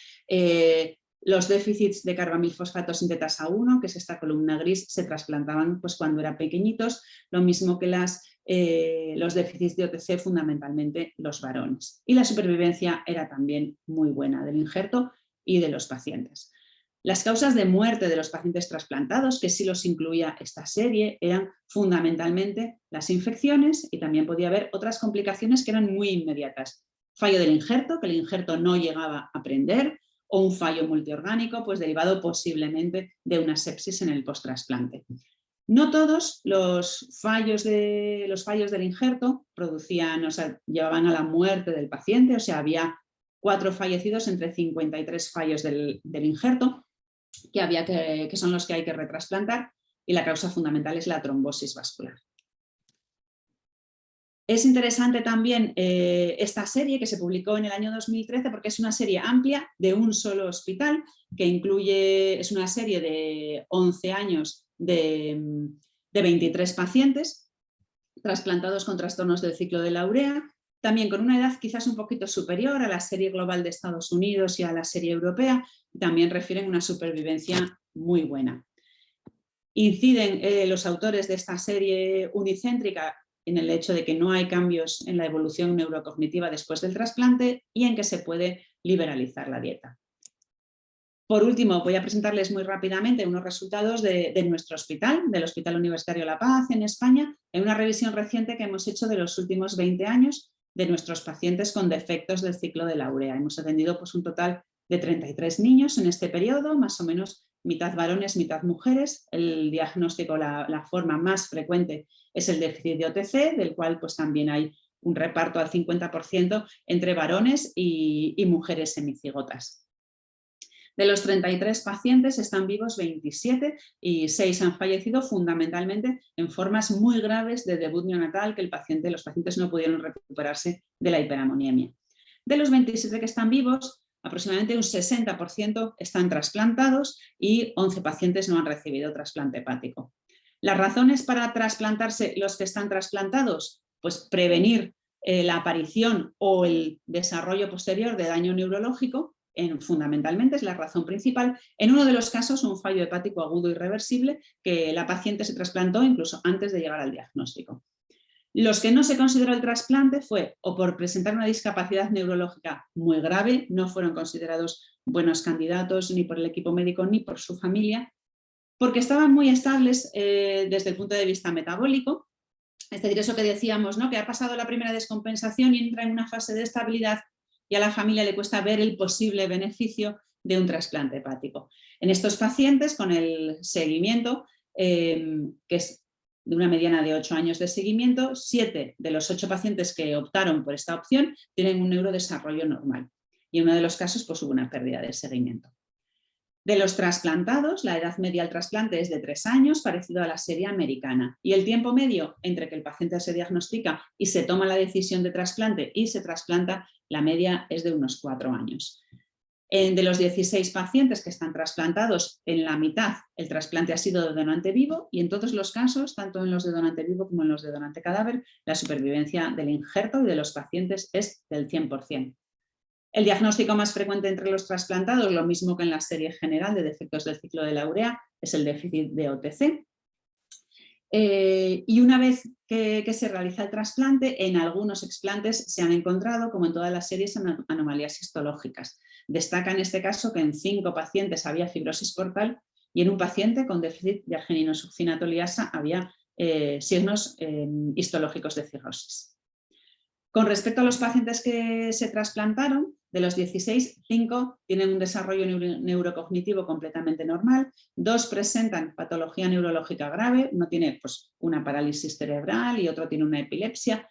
los déficits de carbamilfosfato sintetasa 1, que es esta columna gris, se trasplantaban pues cuando eran pequeñitos, lo mismo que los déficits de OTC, fundamentalmente los varones. Y la supervivencia era también muy buena del injerto y de los pacientes. Las causas de muerte de los pacientes trasplantados, que sí los incluía esta serie, eran fundamentalmente las infecciones, y también podía haber otras complicaciones que eran muy inmediatas. Fallo del injerto, que el injerto no llegaba a prender, o un fallo multiorgánico, pues derivado posiblemente de una sepsis en el post-trasplante. No todos los fallos del injerto producían, llevaban a la muerte del paciente, había 4 fallecidos entre 53 fallos del injerto, que son los que hay que retrasplantar, y la causa fundamental es la trombosis vascular. Es interesante también esta serie, que se publicó en el año 2013, porque es una serie amplia de un solo hospital, que es una serie de 11 años de 23 pacientes trasplantados con trastornos del ciclo de la urea, también con una edad quizás un poquito superior a la serie global de Estados Unidos y a la serie europea, y también refieren una supervivencia muy buena. Inciden los autores de esta serie unicéntrica en el hecho de que no hay cambios en la evolución neurocognitiva después del trasplante y en que se puede liberalizar la dieta. Por último, voy a presentarles muy rápidamente unos resultados de nuestro hospital, del Hospital Universitario La Paz en España, en una revisión reciente que hemos hecho de los últimos 20 años de nuestros pacientes con defectos del ciclo de la urea. Hemos atendido pues un total de 33 niños en este periodo, más o menos mitad varones, mitad mujeres. El diagnóstico, la forma más frecuente es el déficit de OTC, del cual pues también hay un reparto al 50% entre varones y mujeres semicigotas. De los 33 pacientes están vivos 27 y 6 han fallecido, fundamentalmente en formas muy graves de debut neonatal, que los pacientes no pudieron recuperarse de la hiperamoniemia. De los 27 que están vivos, aproximadamente un 60% están trasplantados y 11 pacientes no han recibido trasplante hepático. ¿Las razones para trasplantarse los que están trasplantados? Pues prevenir la aparición o el desarrollo posterior de daño neurológico, fundamentalmente es la razón principal. En uno de los casos, un fallo hepático agudo irreversible, que la paciente se trasplantó incluso antes de llegar al diagnóstico. Los que no se consideró el trasplante fue o por presentar una discapacidad neurológica muy grave, no fueron considerados buenos candidatos ni por el equipo médico ni por su familia, porque estaban muy estables desde el punto de vista metabólico, es decir, eso que decíamos, ¿no? Que ha pasado la primera descompensación y entra en una fase de estabilidad, y a la familia le cuesta ver el posible beneficio de un trasplante hepático. En estos pacientes, con el seguimiento, que es de una mediana de 8 años de seguimiento, 7 de los 8 pacientes que optaron por esta opción tienen un neurodesarrollo normal, y en uno de los casos pues, hubo una pérdida de seguimiento. De los trasplantados, la edad media al trasplante es de 3 años, parecido a la serie americana, y el tiempo medio entre que el paciente se diagnostica y se toma la decisión de trasplante y se trasplanta, la media es de unos 4 años. De los 16 pacientes que están trasplantados, en la mitad el trasplante ha sido de donante vivo, y en todos los casos, tanto en los de donante vivo como en los de donante cadáver, la supervivencia del injerto y de los pacientes es del 100%. El diagnóstico más frecuente entre los trasplantados, lo mismo que en la serie general de defectos del ciclo de la urea, es el déficit de OTC. Y una vez que se realiza el trasplante, en algunos explantes se han encontrado, como en todas las series, anomalías histológicas. Destaca en este caso que en 5 pacientes había fibrosis portal y en un paciente con déficit de argininosuccinatoliasa había signos histológicos de cirrosis. Con respecto a los pacientes que se trasplantaron, de los 16, 5 tienen un desarrollo neurocognitivo completamente normal, 2 presentan patología neurológica grave, uno tiene pues, una parálisis cerebral y otro tiene una epilepsia,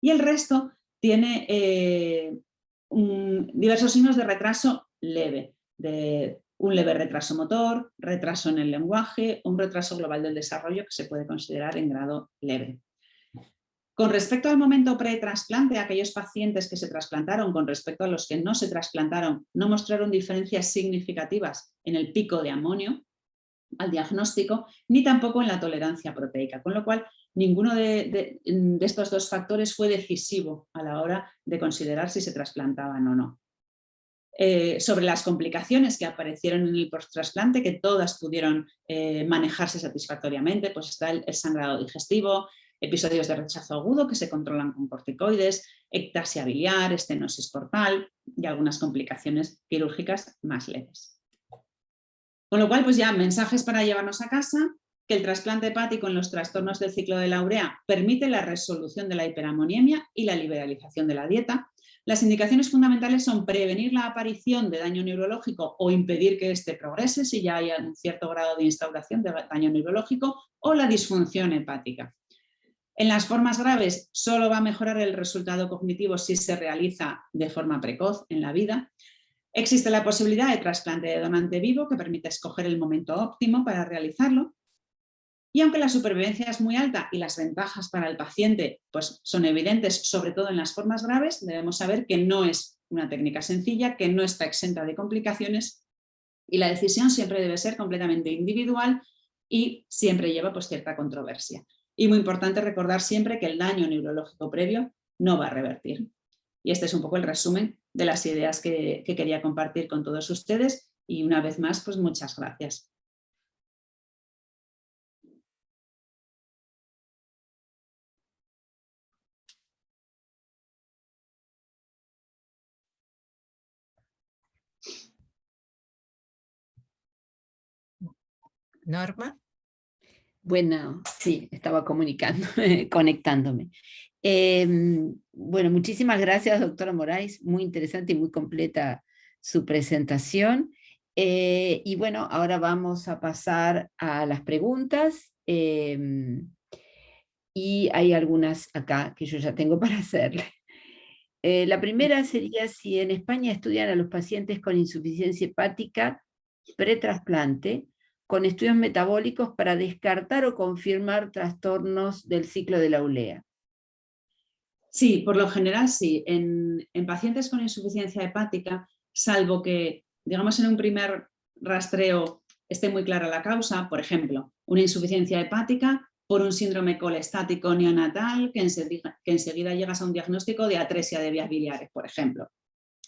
y el resto tiene diversos signos de retraso leve, de un leve retraso motor, retraso en el lenguaje, un retraso global del desarrollo que se puede considerar en grado leve. Con respecto al momento pretrasplante, aquellos pacientes que se trasplantaron con respecto a los que no se trasplantaron no mostraron diferencias significativas en el pico de amonio al diagnóstico, ni tampoco en la tolerancia proteica, con lo cual ninguno de estos dos factores fue decisivo a la hora de considerar si se trasplantaban o no. Sobre las complicaciones que aparecieron en el posttrasplante, que todas pudieron manejarse satisfactoriamente, pues está el sangrado digestivo, episodios de rechazo agudo que se controlan con corticoides, ectasia biliar, estenosis portal y algunas complicaciones quirúrgicas más leves. Con lo cual, pues ya mensajes para llevarnos a casa, que el trasplante hepático en los trastornos del ciclo de la urea permite la resolución de la hiperamoniemia y la liberalización de la dieta. Las indicaciones fundamentales son prevenir la aparición de daño neurológico o impedir que éste progrese si ya hay un cierto grado de instauración de daño neurológico o la disfunción hepática. En las formas graves solo va a mejorar el resultado cognitivo si se realiza de forma precoz en la vida. Existe la posibilidad de trasplante de donante vivo que permite escoger el momento óptimo para realizarlo. Y aunque la supervivencia es muy alta y las ventajas para el paciente pues, son evidentes, sobre todo en las formas graves, debemos saber que no es una técnica sencilla, que no está exenta de complicaciones y la decisión siempre debe ser completamente individual y siempre lleva pues, cierta controversia. Y muy importante recordar siempre que el daño neurológico previo no va a revertir. Y este es un poco el resumen de las ideas que quería compartir con todos ustedes y una vez más, pues muchas gracias. Norma. Bueno, sí, estaba comunicando, conectándome. Bueno, muchísimas gracias, doctora Moraes, muy interesante y muy completa su presentación. Y bueno, ahora vamos a pasar a las preguntas. Y hay algunas acá que yo ya tengo para hacerle. La primera sería si en España estudian a los pacientes con insuficiencia hepática pretrasplante con estudios metabólicos para descartar o confirmar trastornos del ciclo de la urea. Sí, por lo general sí. En pacientes con insuficiencia hepática, salvo que, digamos, en un primer rastreo esté muy clara la causa, por ejemplo, una insuficiencia hepática por un síndrome colestático neonatal que enseguida llegas a un diagnóstico de atresia de vías biliares, por ejemplo.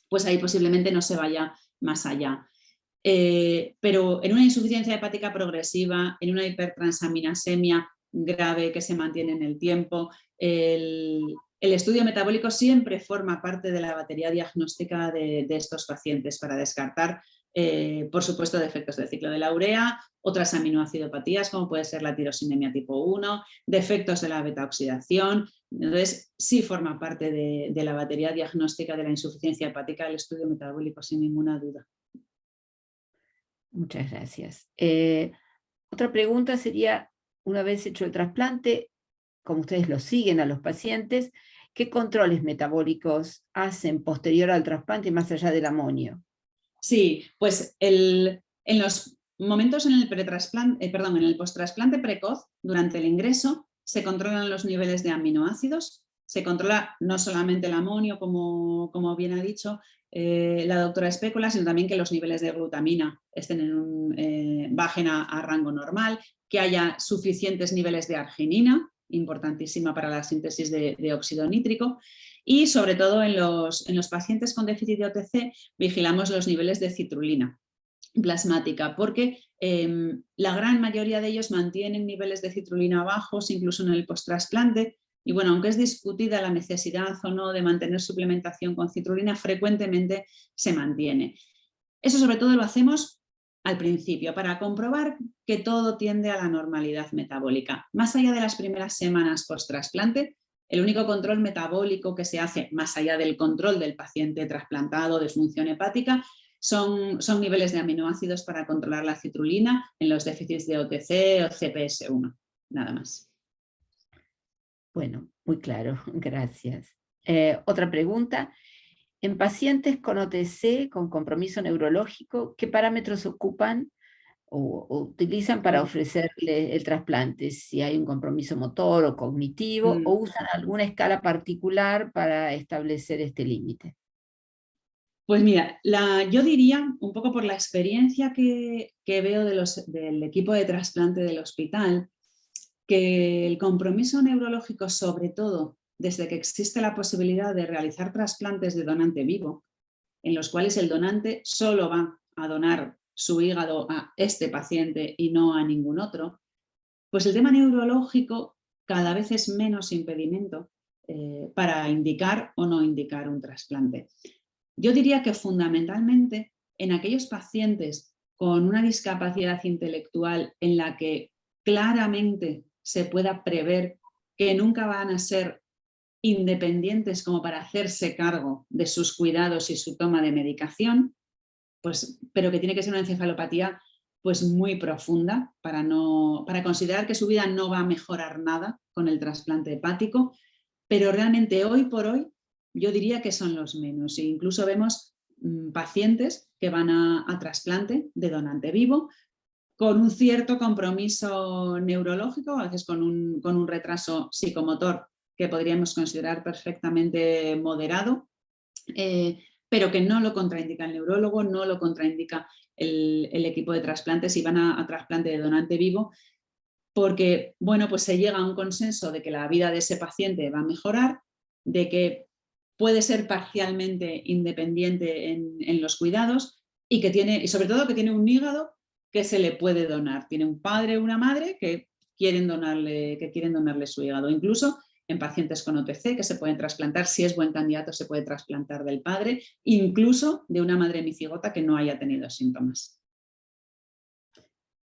Pues ahí posiblemente no se vaya más allá. Pero en una insuficiencia hepática progresiva, en una hipertransaminasemia grave que se mantiene en el tiempo, el estudio metabólico siempre forma parte de la batería diagnóstica de estos pacientes para descartar, por supuesto, defectos del ciclo de la urea, otras aminoacidopatías como puede ser la tirosinemia tipo 1, defectos de la beta-oxidación. Entonces, sí forma parte de la batería diagnóstica de la insuficiencia hepática el estudio metabólico, sin ninguna duda. Muchas gracias. Otra pregunta sería, una vez hecho el trasplante, como ustedes lo siguen a los pacientes, ¿qué controles metabólicos hacen posterior al trasplante más allá del amonio? Sí, pues en los momentos en el posttrasplante precoz, durante el ingreso, se controlan los niveles de aminoácidos, se controla no solamente el amonio, como bien ha dicho la doctora Espécola, sino también que los niveles de glutamina bajen a rango normal, que haya suficientes niveles de arginina, importantísima para la síntesis de óxido nítrico, y sobre todo en los pacientes con déficit de OTC vigilamos los niveles de citrulina plasmática, porque la gran mayoría de ellos mantienen niveles de citrulina bajos, incluso en el posttrasplante. Y bueno, aunque es discutida la necesidad o no de mantener suplementación con citrulina, frecuentemente se mantiene. Eso sobre todo lo hacemos al principio para comprobar que todo tiende a la normalidad metabólica. Más allá de las primeras semanas post-trasplante, el único control metabólico que se hace, más allá del control del paciente trasplantado de función hepática, son niveles de aminoácidos para controlar la citrulina en los déficits de OTC o CPS1, nada más. Bueno, muy claro, gracias. Otra pregunta. En pacientes con OTC, con compromiso neurológico, ¿qué parámetros ocupan o utilizan para ofrecerle el trasplante? Si hay un compromiso motor o cognitivo, o usan alguna escala particular para establecer este límite. Pues mira, yo diría, un poco por la experiencia que veo del equipo de trasplante del hospital, que el compromiso neurológico, sobre todo desde que existe la posibilidad de realizar trasplantes de donante vivo, en los cuales el donante solo va a donar su hígado a este paciente y no a ningún otro, pues el tema neurológico cada vez es menos impedimento para indicar o no indicar un trasplante. Yo diría que fundamentalmente en aquellos pacientes con una discapacidad intelectual en la que claramente se pueda prever que nunca van a ser independientes como para hacerse cargo de sus cuidados y su toma de medicación, pues, pero que tiene que ser una encefalopatía pues, muy profunda para considerar que su vida no va a mejorar nada con el trasplante hepático, pero realmente hoy por hoy yo diría que son los menos. E incluso vemos pacientes que van a trasplante de donante vivo con un cierto compromiso neurológico, a veces con un retraso psicomotor que podríamos considerar perfectamente moderado, pero que no lo contraindica el neurólogo, no lo contraindica el equipo de trasplantes si van a trasplante de donante vivo, porque bueno, pues se llega a un consenso de que la vida de ese paciente va a mejorar, de que puede ser parcialmente independiente en los cuidados y sobre todo que tiene un hígado que se le puede donar. Tiene un padre o una madre que quieren donarle su hígado. Incluso en pacientes con OTC que se pueden trasplantar, si es buen candidato se puede trasplantar del padre, incluso de una madre hemicigota que no haya tenido síntomas.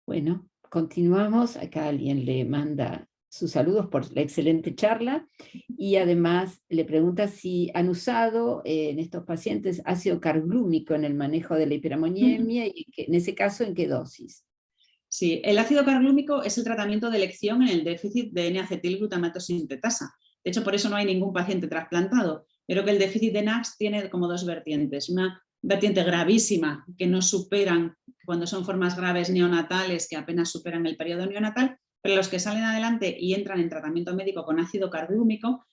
Bueno, continuamos. Acá alguien le manda sus saludos por la excelente charla y además le pregunta si han usado en estos pacientes ácido carglúmico en el manejo de la hiperamoniemia y en ese caso, ¿en qué dosis? Sí, el ácido carglúmico es el tratamiento de elección en el déficit de N-acetilglutamato sintetasa. De hecho, por eso no hay ningún paciente trasplantado. Creo que el déficit de NASH tiene como dos vertientes. Una vertiente gravísima que no superan, cuando son formas graves neonatales, que apenas superan el periodo neonatal, pero los que salen adelante y entran en tratamiento médico con ácido carglúmico,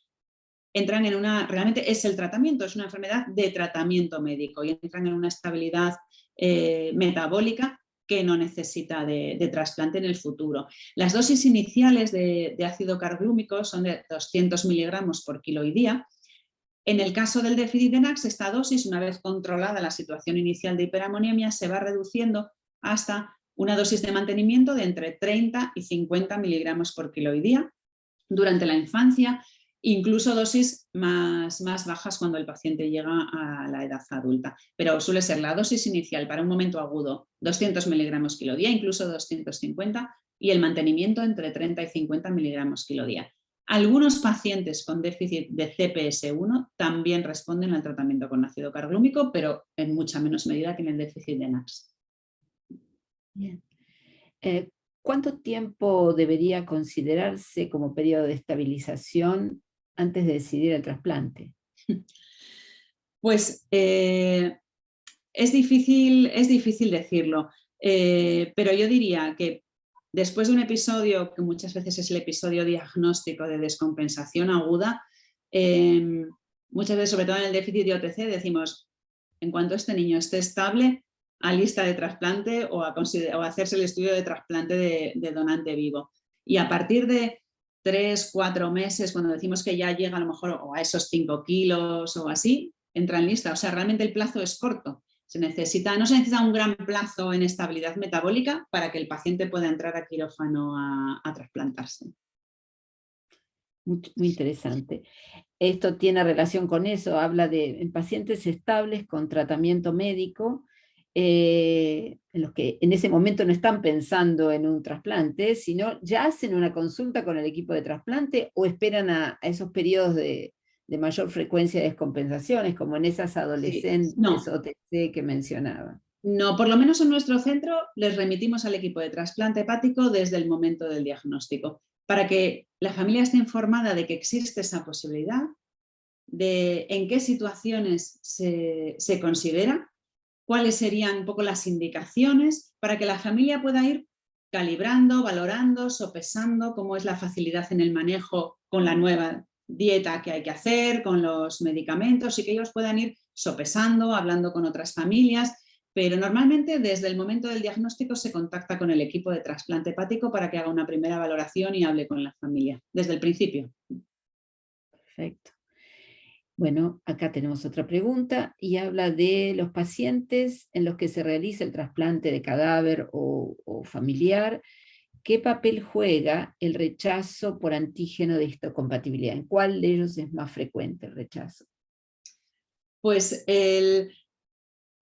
entran en realmente es el tratamiento, es una enfermedad de tratamiento médico y entran en una estabilidad metabólica que no necesita de trasplante en el futuro. Las dosis iniciales de ácido carglúmico son de 200 miligramos por kilo y día. En el caso del déficit de NASH, esta dosis, una vez controlada la situación inicial de hiperamoniemia, se va reduciendo hasta una dosis de mantenimiento de entre 30 y 50 miligramos por kilo y día durante la infancia, incluso dosis más bajas cuando el paciente llega a la edad adulta. Pero suele ser la dosis inicial para un momento agudo 200 miligramos kilo día, incluso 250, y el mantenimiento entre 30 y 50 miligramos kilo día. Algunos pacientes con déficit de CPS1 también responden al tratamiento con ácido carglúmico, pero en mucha menos medida que en el déficit de NASH. Bien. ¿Cuánto tiempo debería considerarse como periodo de estabilización antes de decidir el trasplante? Pues es difícil decirlo, pero yo diría que después de un episodio, que muchas veces es el episodio diagnóstico de descompensación aguda, muchas veces, sobre todo en el déficit de OTC, decimos, en cuanto este niño esté estable, a lista de trasplante o a hacerse el estudio de trasplante de donante vivo. Y a partir de 3-4 meses, cuando decimos que ya llega a lo mejor o a esos 5 kilos o así, entra en lista. O sea, realmente el plazo es corto. No se necesita un gran plazo en estabilidad metabólica para que el paciente pueda entrar a quirófano a trasplantarse. Muy interesante. Esto tiene relación con eso, habla de en pacientes estables con tratamiento médico, en los que en ese momento no están pensando en un trasplante, sino ya hacen una consulta con el equipo de trasplante o esperan a esos periodos de mayor frecuencia de descompensaciones, como en esas Sí. adolescentes No, OTC que mencionaba. no, por lo menos en nuestro centro les remitimos al equipo de trasplante hepático desde el momento del diagnóstico, para que la familia esté informada de que existe esa posibilidad, de en qué situaciones se considera, cuáles serían un poco las indicaciones, para que la familia pueda ir calibrando, valorando, sopesando cómo es la facilidad en el manejo con la nueva dieta que hay que hacer, con los medicamentos, y que ellos puedan ir sopesando, hablando con otras familias, pero normalmente desde el momento del diagnóstico se contacta con el equipo de trasplante hepático para que haga una primera valoración y hable con la familia, desde el principio. Perfecto. Bueno, acá tenemos otra pregunta y habla de los pacientes en los que se realiza el trasplante de cadáver o familiar. ¿Qué papel juega el rechazo por antígeno de histocompatibilidad? ¿En cuál de ellos es más frecuente el rechazo? Pues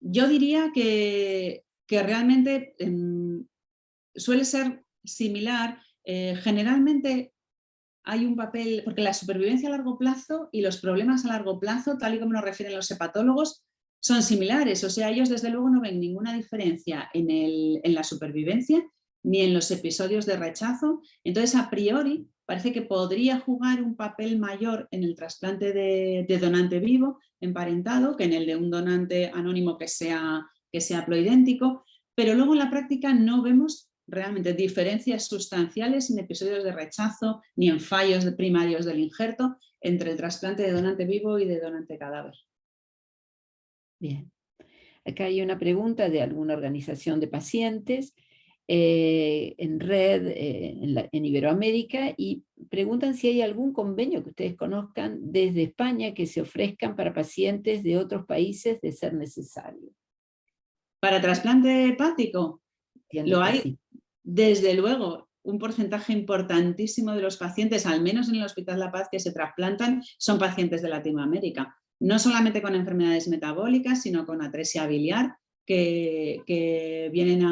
yo diría que realmente suele ser similar. Generalmente hay un papel, porque la supervivencia a largo plazo y los problemas a largo plazo, tal y como nos refieren los hepatólogos, son similares. O sea, ellos desde luego no ven ninguna diferencia en la supervivencia ni en los episodios de rechazo. Entonces, a priori, parece que podría jugar un papel mayor en el trasplante de donante vivo emparentado que en el de un donante anónimo que sea ploidéntico, pero luego en la práctica no vemos realmente diferencias sustanciales en episodios de rechazo ni en fallos primarios del injerto entre el trasplante de donante vivo y de donante cadáver. Bien. Acá hay una pregunta de alguna organización de pacientes en red en Iberoamérica y preguntan si hay algún convenio que ustedes conozcan desde España que se ofrezcan para pacientes de otros países de ser necesario. Para trasplante hepático, Entiendo lo que hay, sí. desde luego. Un porcentaje importantísimo de los pacientes, al menos en el Hospital La Paz, que se trasplantan, son pacientes de Latinoamérica. No solamente con enfermedades metabólicas, sino con atresia biliar, que vienen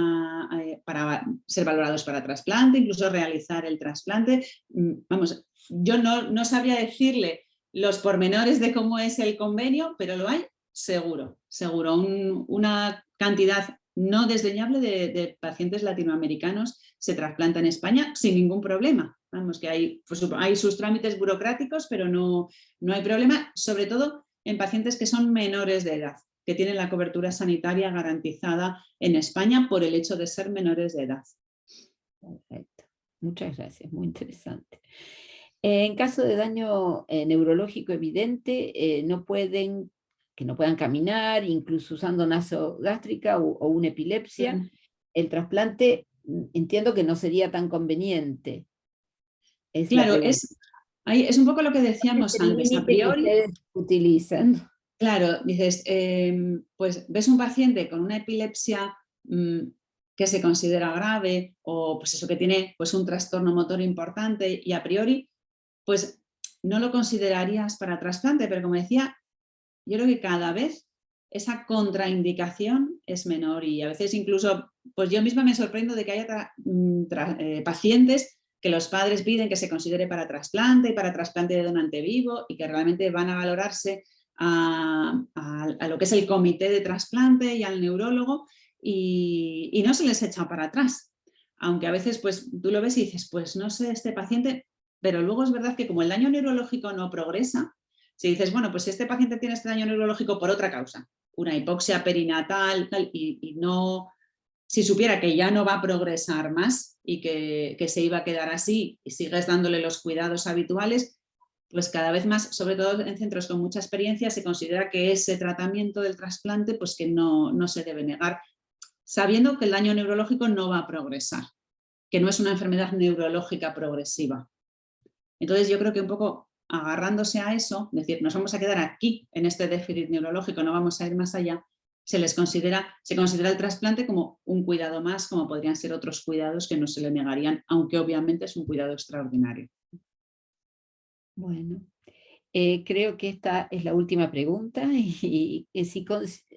para ser valorados para trasplante, incluso realizar el trasplante. Vamos, yo no sabría decirle los pormenores de cómo es el convenio, pero lo hay seguro, seguro. Una cantidad no desdeñable de pacientes latinoamericanos se trasplanta en España sin ningún problema. Vamos, que hay sus trámites burocráticos, pero no hay problema, sobre todo en pacientes que son menores de edad, que tienen la cobertura sanitaria garantizada en España por el hecho de ser menores de edad. Perfecto. Muchas gracias, muy interesante. En caso de daño neurológico evidente, que no puedan caminar, incluso usando nasogástrica o una epilepsia, el trasplante entiendo que no sería tan conveniente. Es la Claro, pregunta. es un poco lo que decíamos Es el antes. A límite que priori, ustedes utilizan. claro, dices, pues ves un paciente con una epilepsia que se considera grave o pues eso que tiene pues un trastorno motor importante y a priori pues no lo considerarías para trasplante, pero como decía, yo creo que cada vez esa contraindicación es menor y a veces incluso, pues yo misma me sorprendo de que haya pacientes que los padres piden que se considere para trasplante y para trasplante de donante vivo y que realmente van a valorarse a lo que es el comité de trasplante y al neurólogo y no se les echa para atrás. Aunque a veces pues tú lo ves y dices, pues no sé, este paciente, pero luego es verdad que como el daño neurológico no progresa, si dices, bueno, pues si este paciente tiene este daño neurológico por otra causa, una hipoxia perinatal, tal, y no, si supiera que ya no va a progresar más y que se iba a quedar así y sigues dándole los cuidados habituales, pues cada vez más, sobre todo en centros con mucha experiencia, se considera que ese tratamiento del trasplante pues que no se debe negar, sabiendo que el daño neurológico no va a progresar, que no es una enfermedad neurológica progresiva. Entonces yo creo que un poco agarrándose a eso, es decir, nos vamos a quedar aquí en este déficit neurológico, no vamos a ir más allá, se considera el trasplante como un cuidado más, como podrían ser otros cuidados que no se le negarían, aunque obviamente es un cuidado extraordinario. Bueno, Creo que esta es la última pregunta, y si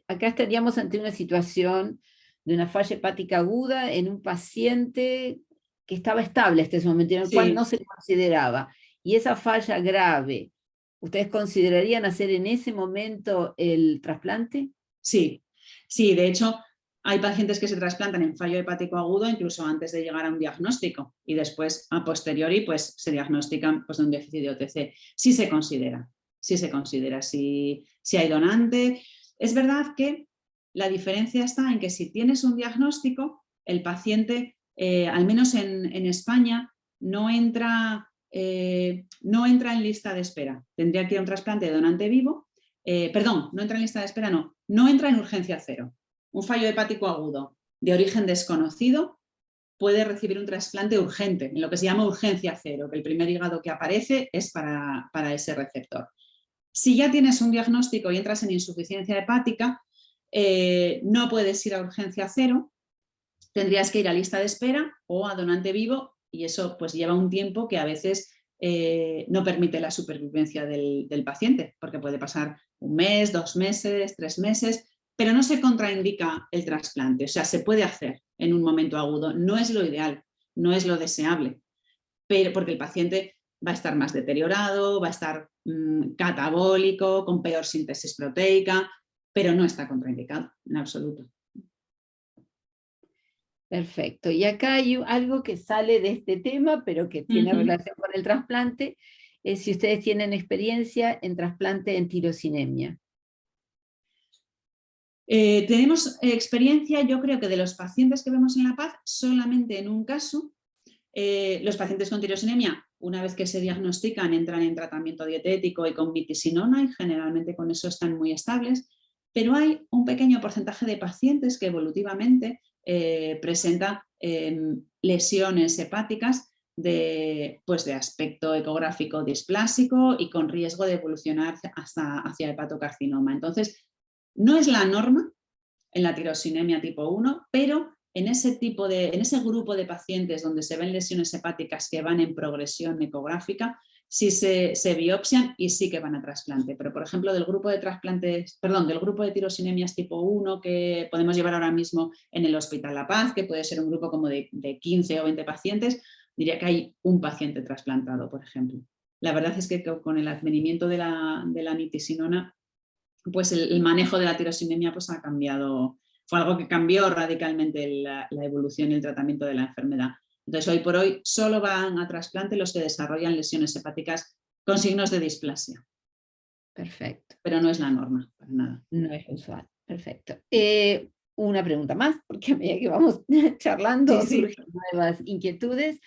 acá estaríamos ante una situación de una falla hepática aguda en un paciente que estaba estable hasta ese momento, en el cual no Sí, se consideraba, y esa falla grave, ¿ustedes considerarían hacer en ese momento el trasplante? sí, sí, de hecho hay pacientes que se trasplantan en fallo hepático agudo incluso antes de llegar a un diagnóstico y después a posteriori pues se diagnostican pues, de un déficit de OTC. Sí se considera, si hay donante. Es verdad que la diferencia está en que si tienes un diagnóstico, el paciente, al menos en España, no entra en lista de espera. Tendría que ir a un trasplante de donante vivo. Perdón, no entra en lista de espera, no entra en urgencia cero. Un fallo hepático agudo de origen desconocido puede recibir un trasplante urgente, en lo que se llama urgencia cero, que el primer hígado que aparece es para ese receptor. Si ya tienes un diagnóstico y entras en insuficiencia hepática, no puedes ir a urgencia cero, tendrías que ir a lista de espera o a donante vivo, y eso pues lleva un tiempo que a veces no permite la supervivencia del paciente, porque puede pasar 1 mes, 2 meses, 3 meses, pero no se contraindica el trasplante, o sea, se puede hacer en un momento agudo, no es lo ideal, no es lo deseable, pero porque el paciente va a estar más deteriorado, va a estar catabólico, con peor síntesis proteica, pero no está contraindicado en absoluto. Perfecto. Y acá hay algo que sale de este tema, pero que tiene relación con el trasplante, es si ustedes tienen experiencia en trasplante en tirosinemia. Tenemos experiencia, yo creo que de los pacientes que vemos en La Paz, solamente en un caso. Los pacientes con tirosinemia, una vez que se diagnostican, entran en tratamiento dietético y con mitisinona, y generalmente con eso están muy estables, pero hay un pequeño porcentaje de pacientes que evolutivamente presenta lesiones hepáticas de aspecto ecográfico displásico y con riesgo de evolucionar hacia hepatocarcinoma. Entonces, no es la norma en la tirosinemia tipo 1, pero en ese grupo de pacientes donde se ven lesiones hepáticas que van en progresión ecográfica, sí se biopsian y sí que van a trasplante. Pero, por ejemplo, del grupo de tirosinemias tipo 1 que podemos llevar ahora mismo en el Hospital La Paz, que puede ser un grupo como de 15 o 20 pacientes, diría que hay un paciente trasplantado, por ejemplo. La verdad es que con el advenimiento de la nitisinona, pues el manejo de la tirosinemia pues ha cambiado, fue algo que cambió radicalmente la evolución y el tratamiento de la enfermedad. Entonces, hoy por hoy solo van a trasplante los que desarrollan lesiones hepáticas con signos de displasia. Perfecto. Pero no es la norma, para nada. No es usual. Perfecto. Una pregunta más, porque a medida que vamos charlando surgen nuevas inquietudes.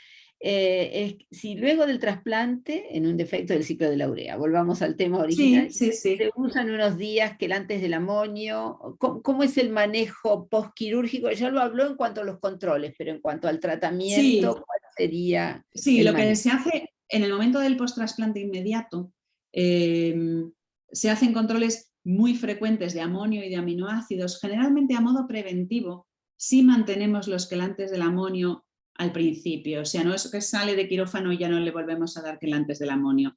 Es si luego del trasplante, en un defecto del ciclo de la urea, volvamos al tema original, se usan unos días quelantes del amonio, ¿cómo es el manejo postquirúrgico? Ya lo habló en cuanto a los controles, pero en cuanto al tratamiento, ¿cuál sería el lo manejo? que se hace en el momento del post-trasplante inmediato, se hacen controles muy frecuentes de amonio y de aminoácidos, generalmente a modo preventivo, si mantenemos los quelantes del amonio al principio, o sea, no es que sale de quirófano y ya no le volvemos a dar quelantes del amonio.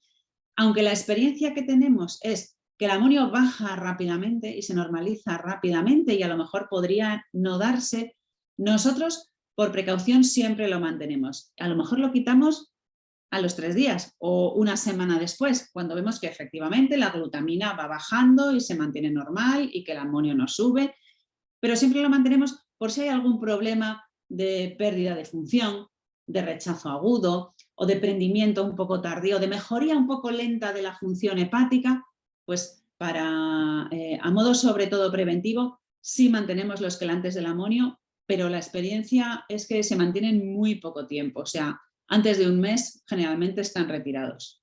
Aunque la experiencia que tenemos es que el amonio baja rápidamente y se normaliza rápidamente y a lo mejor podría no darse, nosotros por precaución siempre lo mantenemos. A lo mejor lo quitamos a los 3 días o una semana después, cuando vemos que efectivamente la glutamina va bajando y se mantiene normal y que el amonio no sube, pero siempre lo mantenemos por si hay algún problema de pérdida de función, de rechazo agudo o de prendimiento un poco tardío, de mejoría un poco lenta de la función hepática, pues a modo sobre todo preventivo, sí mantenemos los quelantes del amonio, pero la experiencia es que se mantienen muy poco tiempo, o sea, antes de 1 mes generalmente están retirados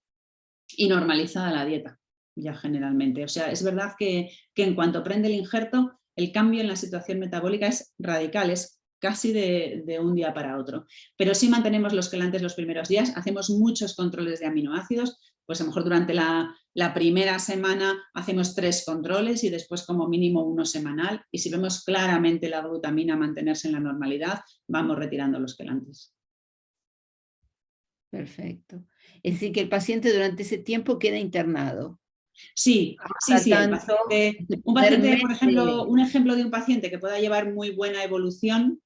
y normalizada la dieta ya generalmente. O sea, es verdad que en cuanto prende el injerto, el cambio en la situación metabólica es radical, es casi de un día para otro. Pero sí mantenemos los quelantes los primeros días, hacemos muchos controles de aminoácidos, pues a lo mejor durante la primera semana hacemos 3 controles y después como mínimo 1 semanal, y si vemos claramente la glutamina mantenerse en la normalidad, vamos retirando los quelantes. Perfecto. Es decir, que el paciente durante ese tiempo queda internado. Sí, sí, sí, un paciente, por ejemplo, un ejemplo de un paciente que pueda llevar muy buena evolución,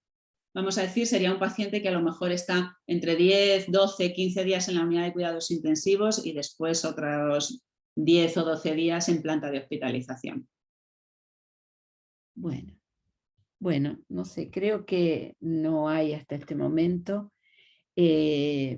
vamos a decir, sería un paciente que a lo mejor está entre 10, 12, 15 días en la unidad de cuidados intensivos y después otros 10 o 12 días en planta de hospitalización. Bueno, no sé, creo que no hay hasta este momento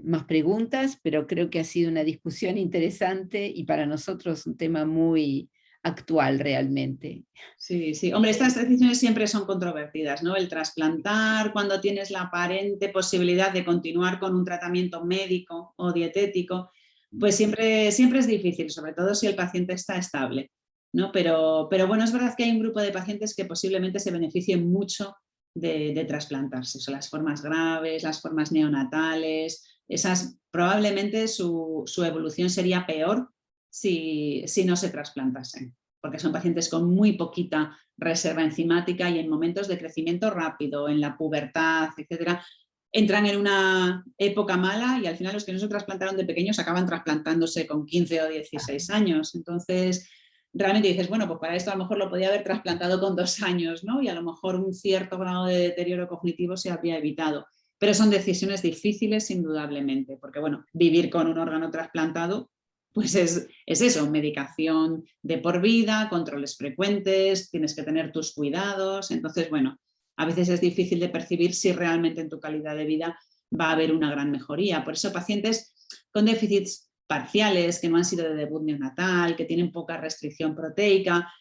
más preguntas, pero creo que ha sido una discusión interesante y para nosotros un tema muy actual realmente. Sí, sí. Hombre, estas decisiones siempre son controvertidas, ¿no? El trasplantar cuando tienes la aparente posibilidad de continuar con un tratamiento médico o dietético, pues siempre es difícil, sobre todo si el paciente está estable, ¿no? Pero bueno, es verdad que hay un grupo de pacientes que posiblemente se beneficien mucho de trasplantarse. Son las formas graves, las formas neonatales, esas probablemente su evolución sería peor si no se trasplantasen, porque son pacientes con muy poquita reserva enzimática y en momentos de crecimiento rápido, en la pubertad, etcétera, entran en una época mala y al final los que no se trasplantaron de pequeños acaban trasplantándose con 15 o 16 años. Entonces, realmente dices, bueno, pues para esto a lo mejor lo podía haber trasplantado con 2 años, ¿no? Y a lo mejor un cierto grado de deterioro cognitivo se habría evitado. Pero son decisiones difíciles, indudablemente, porque bueno, vivir con un órgano trasplantado pues es eso, medicación de por vida, controles frecuentes, tienes que tener tus cuidados. Entonces, bueno, a veces es difícil de percibir si realmente en tu calidad de vida va a haber una gran mejoría. Por eso pacientes con déficits parciales, que no han sido de debut neonatal, que tienen poca restricción proteica,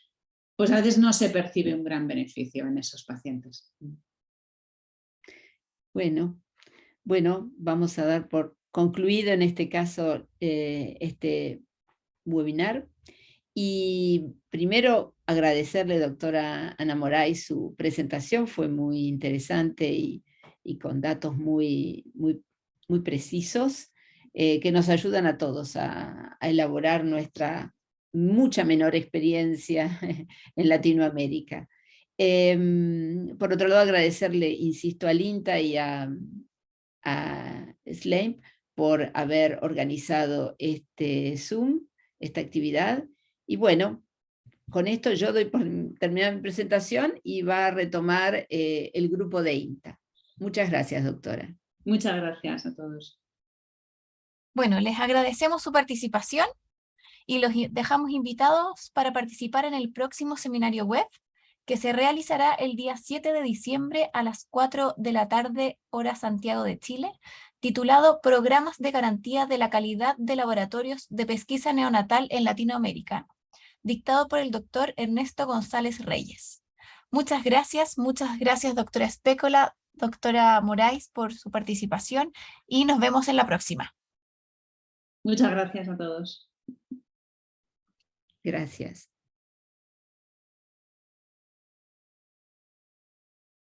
pues a veces no se percibe un gran beneficio en esos pacientes. Bueno, vamos a dar por concluido en este caso este webinar. Y primero agradecerle, doctora Ana Moraes, su presentación, fue muy interesante y con datos muy precisos que nos ayudan a todos a elaborar nuestra mucha menor experiencia en Latinoamérica. Por otro lado, agradecerle, insisto, al INTA y a Slame por haber organizado este Zoom, esta actividad. Y bueno, con esto yo doy por terminada mi presentación y va a retomar el grupo de INTA. Muchas gracias, doctora. Muchas gracias a todos. Bueno, les agradecemos su participación y los dejamos invitados para participar en el próximo seminario web que se realizará el día 7 de diciembre a las 4 de la tarde, hora Santiago de Chile, titulado Programas de Garantía de la Calidad de Laboratorios de Pesquisa Neonatal en Latinoamérica, dictado por el doctor Ernesto González Reyes. Muchas gracias doctora Espécola, doctora Moraes por su participación y nos vemos en la próxima. Muchas gracias a todos. Gracias.